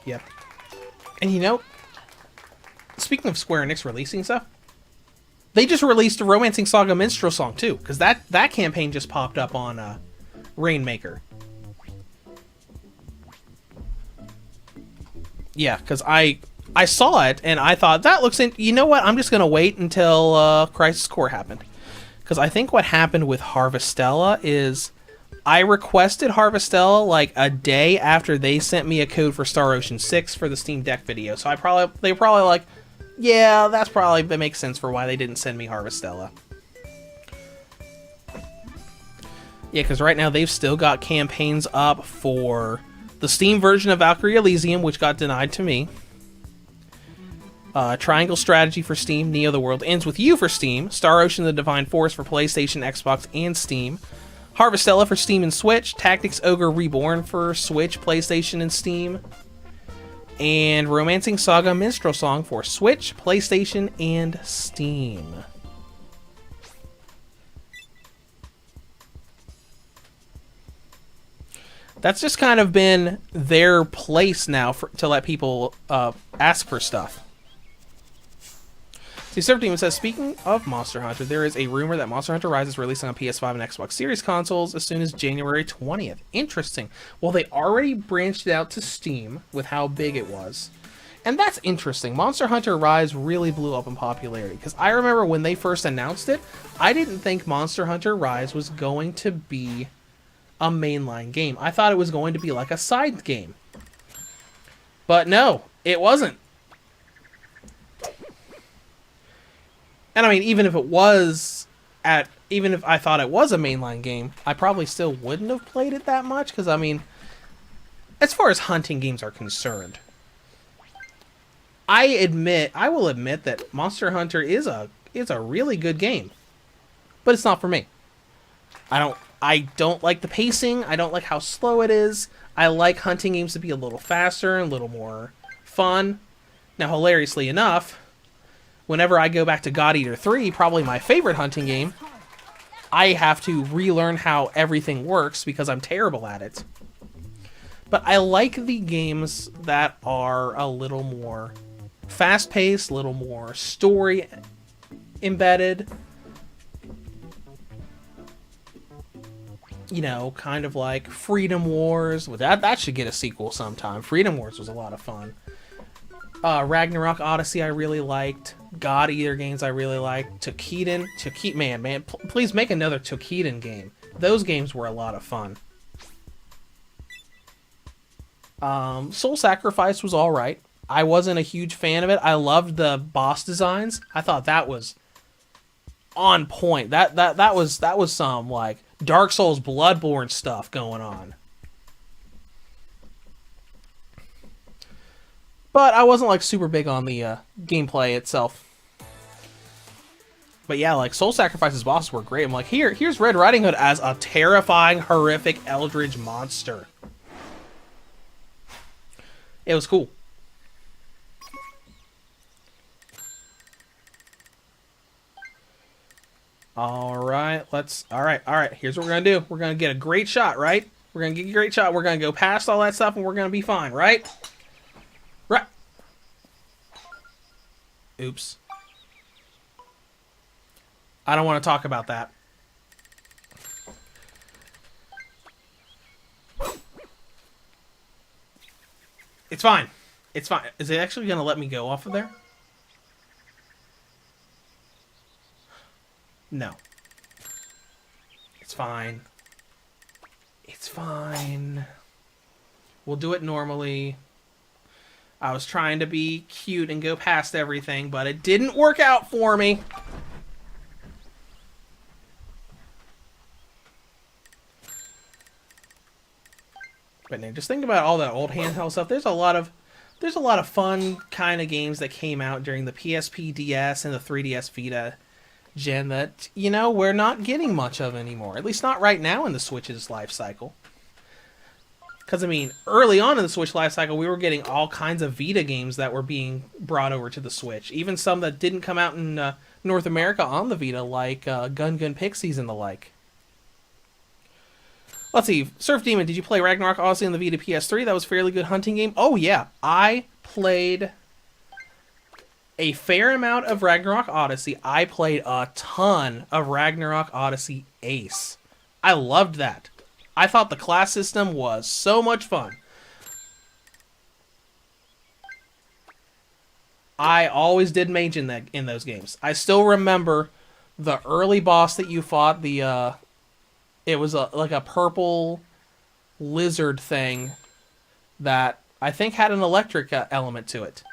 Yep. And you know, speaking of Square Enix releasing stuff, they just released a Romancing Saga Minstrel Song too, because that campaign just popped up on Rainmaker. Yeah, because I saw it and I thought that looks you know what? I'm just gonna wait until Crisis Core happened, because I think what happened with Harvestella is I requested Harvestella like a day after they sent me a code for Star Ocean 6 for the Steam Deck video. So they were probably like, yeah, that makes sense for why they didn't send me Harvestella. Yeah, because right now they've still got campaigns up for the Steam version of Valkyrie Elysium, which got denied to me. Triangle Strategy for Steam, Neo the World Ends With You for Steam, Star Ocean the Divine Force for PlayStation, Xbox, and Steam, Harvestella for Steam and Switch, Tactics Ogre Reborn for Switch, PlayStation, and Steam, and Romancing Saga Minstrel Song for Switch, PlayStation, and Steam. That's just kind of been their place now to let people ask for stuff. See, Surf Demon says, speaking of Monster Hunter, there is a rumor that Monster Hunter Rise is releasing on PS5 and Xbox Series consoles as soon as January 20th. Interesting. Well, they already branched it out to Steam with how big it was. And that's interesting. Monster Hunter Rise really blew up in popularity, because I remember when they first announced it, I didn't think Monster Hunter Rise was going to be a mainline game. I thought it was going to be like a side game. But no, it wasn't. And I mean, even if I thought it was a mainline game, I probably still wouldn't have played it that much, because I mean, as far as hunting games are concerned, I will admit that Monster Hunter is a really good game, but it's not for me. I don't like the pacing. I don't like how slow it is. I like hunting games to be a little faster and a little more fun. Now, hilariously enough, whenever I go back to God Eater 3, probably my favorite hunting game, I have to relearn how everything works because I'm terrible at it. But I like the games that are a little more fast-paced, a little more story embedded. you know, kind of like Freedom Wars. Well, that should get a sequel sometime. Freedom Wars was a lot of fun. Ragnarok Odyssey I really liked. God Eater games I really liked. Toukiden. Man, please make another Toukiden game. Those games were a lot of fun. Soul Sacrifice was alright. I wasn't a huge fan of it. I loved the boss designs. I thought that was on point. That was some like Dark Souls Bloodborne stuff going on. But I wasn't like super big on the gameplay itself. But yeah, like Soul Sacrifice's bosses were great. I'm like, here's Red Riding Hood as a terrifying, horrific eldritch monster. It was cool. Alright, alright, here's what we're gonna do. We're gonna get a great shot, right? We're gonna get a great shot. We're gonna go past all that stuff and we're gonna be fine, right? Right. Oops. I don't want to talk about that. It's fine. It's fine. Is it actually gonna let me go off of there? No. It's fine. It's fine. We'll do it normally. I was trying to be cute and go past everything, but it didn't work out for me. But now, just think about all that old handheld stuff. There's a lot of fun kind of games that came out during the PSP, DS, and the 3DS Vita gen that, you know, we're not getting much of anymore. At least not right now in the Switch's life cycle. Because, I mean, early on in the Switch life cycle, we were getting all kinds of Vita games that were being brought over to the Switch. Even some that didn't come out in North America on the Vita, like Gun Gun Pixies and the like. Let's see. Surf Demon, did you play Ragnarok Odyssey on the Vita PS3? That was a fairly good hunting game. Oh, yeah. I played a fair amount of Ragnarok Odyssey. I played a ton of Ragnarok Odyssey Ace. I loved that. I thought the class system was so much fun. I always did mage in those games. I still remember the early boss that you fought. It was like a purple lizard thing that I think had an electric element to it.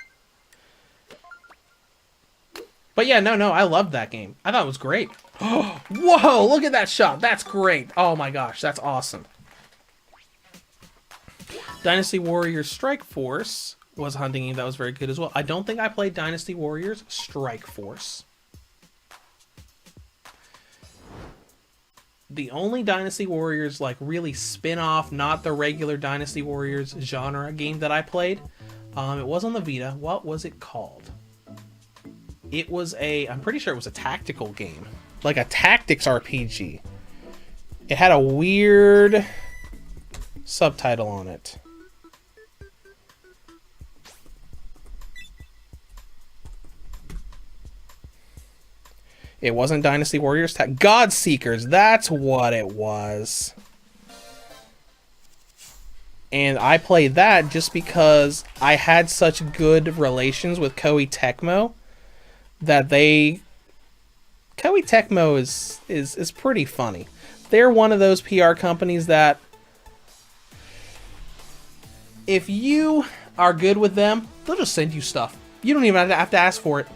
But yeah, no, I loved that game. I thought it was great. Whoa, look at that shot. That's great. Oh my gosh, that's awesome. Dynasty Warriors Strike Force was a hunting game that was very good as well. I don't think I played Dynasty Warriors Strike Force. The only Dynasty Warriors, like, really spin-off, not the regular Dynasty Warriors genre game that I played, it was on the Vita. What was it called? It was I'm pretty sure it was a tactical game. Like a tactics RPG. It had a weird subtitle on it. It wasn't Dynasty Warriors. God Seekers. That's what it was. And I played that just because I had such good relations with Koei Tecmo that Koei Tecmo is pretty funny. They're one of those PR companies that if you are good with them, they'll just send you stuff. You don't even have to ask for it.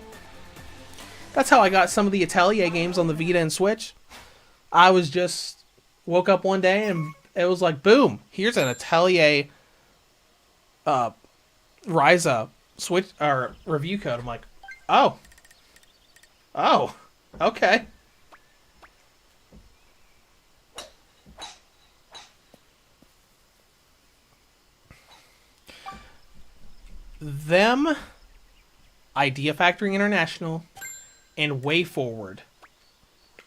That's how I got some of the Atelier games on the Vita and Switch. I was just woke up one day and it was like, boom, here's an Atelier Ryza Switch or review code. I'm like, oh, okay. Them, Idea Factory International, and WayForward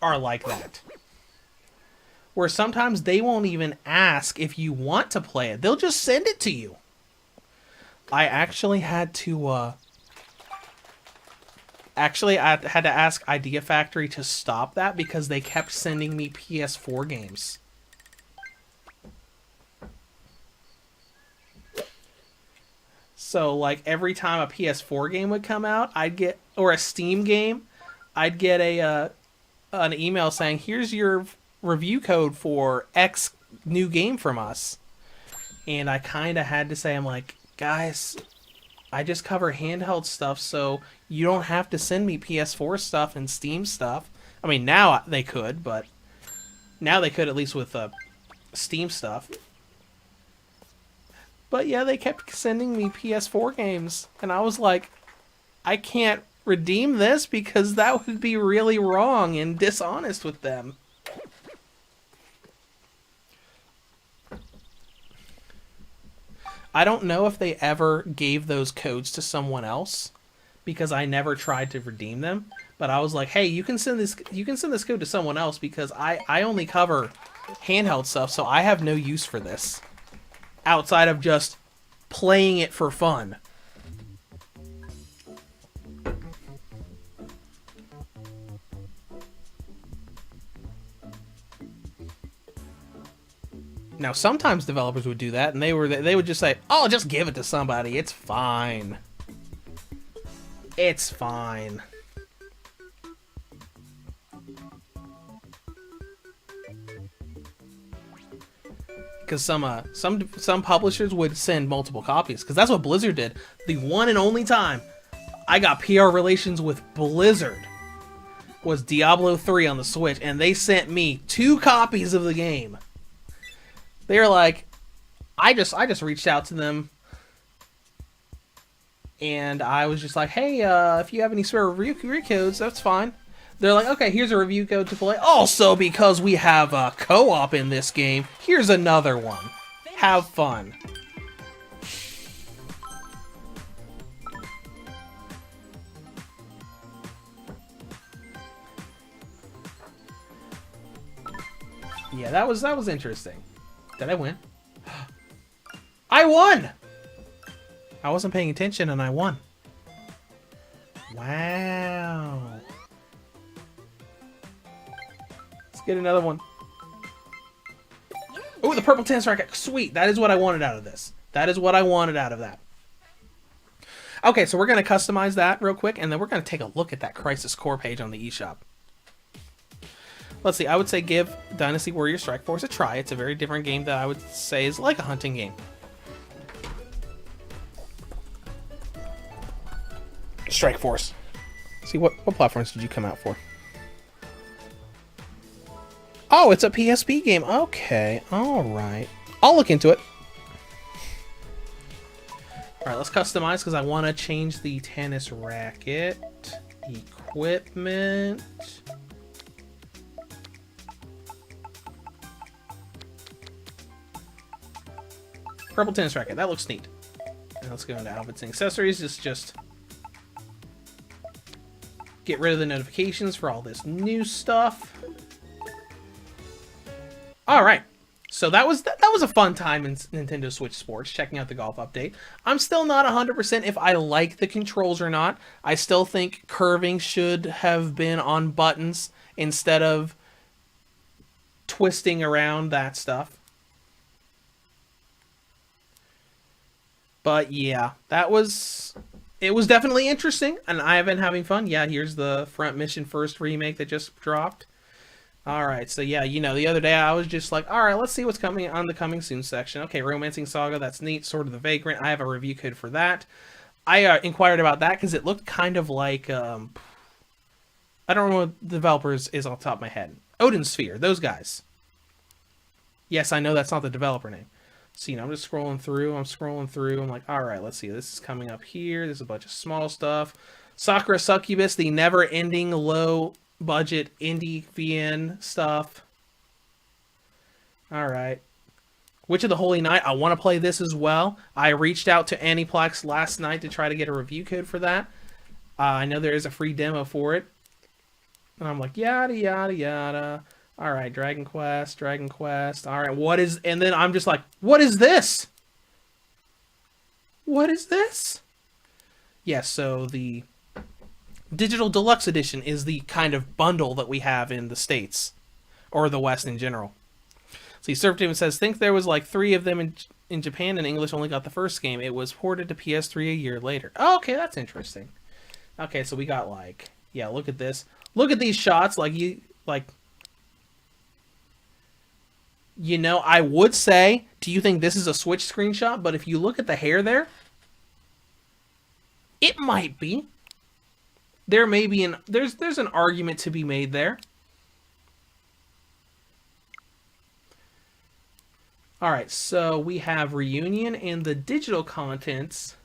are like that. Where sometimes they won't even ask if you want to play it. They'll just send it to you. I actually had to I had to ask Idea Factory to stop that because they kept sending me PS4 games. So like every time a PS4 game would come out, or a Steam game, I'd get an email saying, "Here's your review code for X new game from us." And I kind of had to say, I'm like, guys, I just cover handheld stuff, so you don't have to send me PS4 stuff and Steam stuff. I mean, now they could, but now they could at least with Steam stuff. But yeah, they kept sending me PS4 games, and I was like, I can't redeem this because that would be really wrong and dishonest with them. I don't know if they ever gave those codes to someone else because I never tried to redeem them. But I was like, hey, you can send this code to someone else because I only cover handheld stuff, so I have no use for this outside of just playing it for fun. Now, sometimes developers would do that, and they would just say, "Oh, just give it to somebody. It's fine. It's fine." Because some publishers would send multiple copies, because that's what Blizzard did. The one and only time I got PR relations with Blizzard was Diablo 3 on the Switch, and they sent me 2 copies of the game. They were like, I just reached out to them, and I was just like, hey, if you have any spare review codes, that's fine. They're like, okay, here's a review code to play. Also, because we have a co-op in this game, here's another one. Have fun. Yeah, that was interesting. Did I win? I won! I wasn't paying attention and I won. Wow. Let's get another one. Oh, the purple tennis racket. Sweet. That is what I wanted out of this. That is what I wanted out of that. Okay, so we're going to customize that real quick, and then we're going to take a look at that Crisis Core page on the eShop. Let's see, I would say give Dynasty Warrior Strike Force a try. It's a very different game that I would say is like a hunting game. Strike Force. See, what platforms did you come out for? Oh, it's a PSP game. Okay, alright. I'll look into it. Alright, let's customize because I want to change the tennis racket. Equipment. Purple tennis racket. That looks neat. And let's go into outfits and accessories. Just get rid of the notifications for all this new stuff. All right. So that was a fun time in Nintendo Switch Sports, checking out the golf update. I'm still not 100% if I like the controls or not. I still think curving should have been on buttons instead of twisting around that stuff. But yeah, it was definitely interesting, and I have been having fun. Yeah, here's the Front Mission First remake that just dropped. Alright, so yeah, you know, the other day I was just like, alright, let's see what's coming on the Coming Soon section. Okay, Romancing Saga, that's neat. Sword of the Vagrant, I have a review code for that. I inquired about that because it looked kind of like, I don't know what the developers is off the top of my head. Odin Sphere, those guys. Yes, I know that's not the developer name. So, you know, I'm just scrolling through. I'm like, all right, let's see. This is coming up here. There's a bunch of small stuff. Sakura Succubus, the never-ending low-budget indie VN stuff. All right. Witch of the Holy Night, I want to play this as well. I reached out to Aniplex last night to try to get a review code for that. I know there is a free demo for it. And I'm like, yada, yada, yada. All right, Dragon Quest. All right, and then I'm just like, what is this? What is this? Yes, so the Digital Deluxe Edition is the kind of bundle that we have in the States, or the West in general. See, Surf Demon says, think there was like 3 of them in Japan and English only got the first game. It was ported to PS3 a year later. Oh, okay, that's interesting. Okay, so we got like, yeah, look at this. Look at these shots. Like you know, I would say, do you think this is a Switch screenshot? But if you look at the hair there, it might be. There may be there's an argument to be made there. All right, so we have Reunion and the digital contents.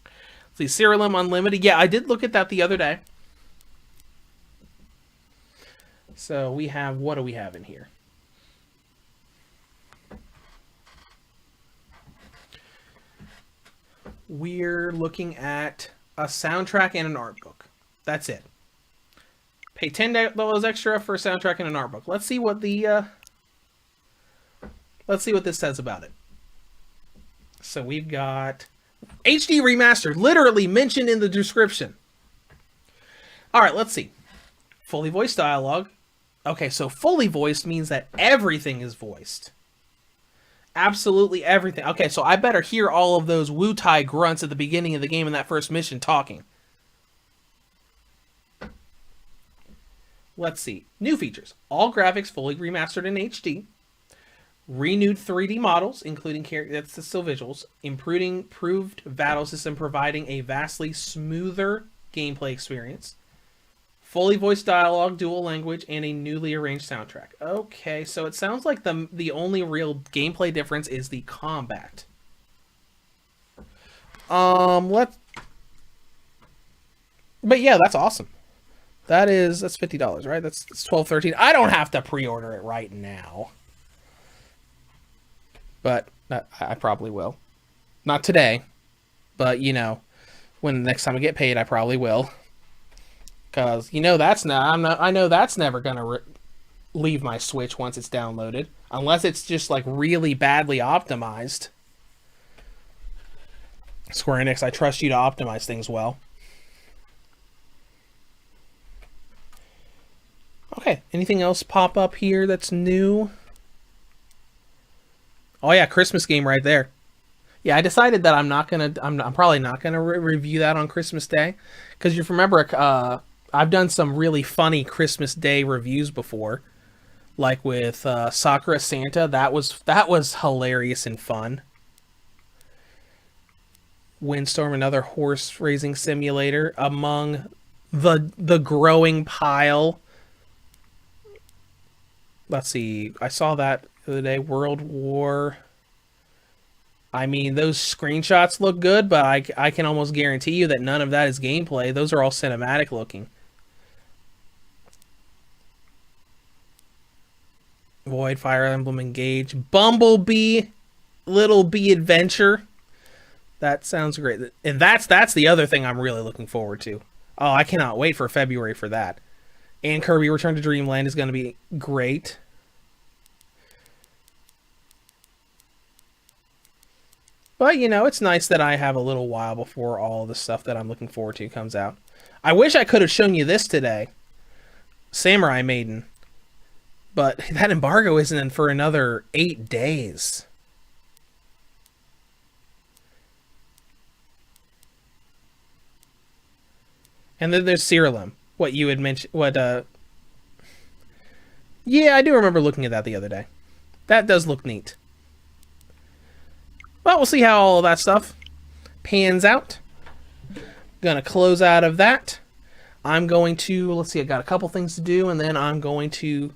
Let's see, Serial Unlimited. Yeah, I did look at that the other day. So we have, what do we have in here? We're looking at a soundtrack and an art book. That's it. Pay $10 extra for a soundtrack and an art book. Let's see what the let's see what this says about it. So we've got HD remastered, literally mentioned in the description. All right, let's see. Fully voiced dialogue. Okay, so fully voiced means that everything is voiced. Absolutely everything. Okay, so I better hear all of those Wu-Tai grunts at the beginning of the game in that first mission talking. Let's see. New features. All graphics fully remastered in HD. Renewed 3D models, including that's the still visuals. Improved battle system, providing a vastly smoother gameplay experience. Fully voiced dialogue, dual language, and a newly arranged soundtrack. Okay, so it sounds like the only real gameplay difference is the combat. But yeah, that's awesome. That's $50, right? That's $12, $13. I don't have to pre-order it right now. But I probably will. Not today, but you know, when the next time I get paid, I probably will. Because you know I know that's never gonna leave my Switch once it's downloaded, unless it's just like really badly optimized. Square Enix, I trust you to optimize things well. Okay, anything else pop up here that's new? Oh yeah, Christmas game right there. Yeah, I decided that I'm probably not gonna review that on Christmas Day, because you remember, I've done some really funny Christmas Day reviews before, like with Sakura Santa. That was hilarious and fun. Windstorm, another horse racing simulator among the growing pile. Let's see. I saw that the other day. World War. I mean, those screenshots look good, but I can almost guarantee you that none of that is gameplay. Those are all cinematic looking. Void, Fire Emblem Engage, Bumblebee, Little Bee Adventure. That sounds great. And that's the other thing I'm really looking forward to. Oh, I cannot wait for February for that. And Kirby Return to Dreamland is going to be great. But, you know, it's nice that I have a little while before all the stuff that I'm looking forward to comes out. I wish I could have shown you this today. Samurai Maiden. But that embargo isn't in for another 8 days. And then there's Serial. What you had mentioned, yeah, I do remember looking at that the other day. That does look neat. Well, we'll see how all of that stuff pans out. Gonna close out of that. I'm going to, let's see, I got a couple things to do, and then I'm going to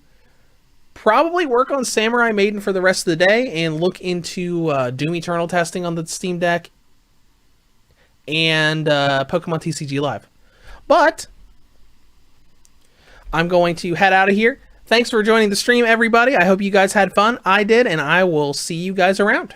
probably work on Samurai Maiden for the rest of the day and look into Doom Eternal testing on the Steam Deck and Pokemon TCG Live. But I'm going to head out of here. Thanks for joining the stream, everybody. I hope you guys had fun. I did, and I will see you guys around.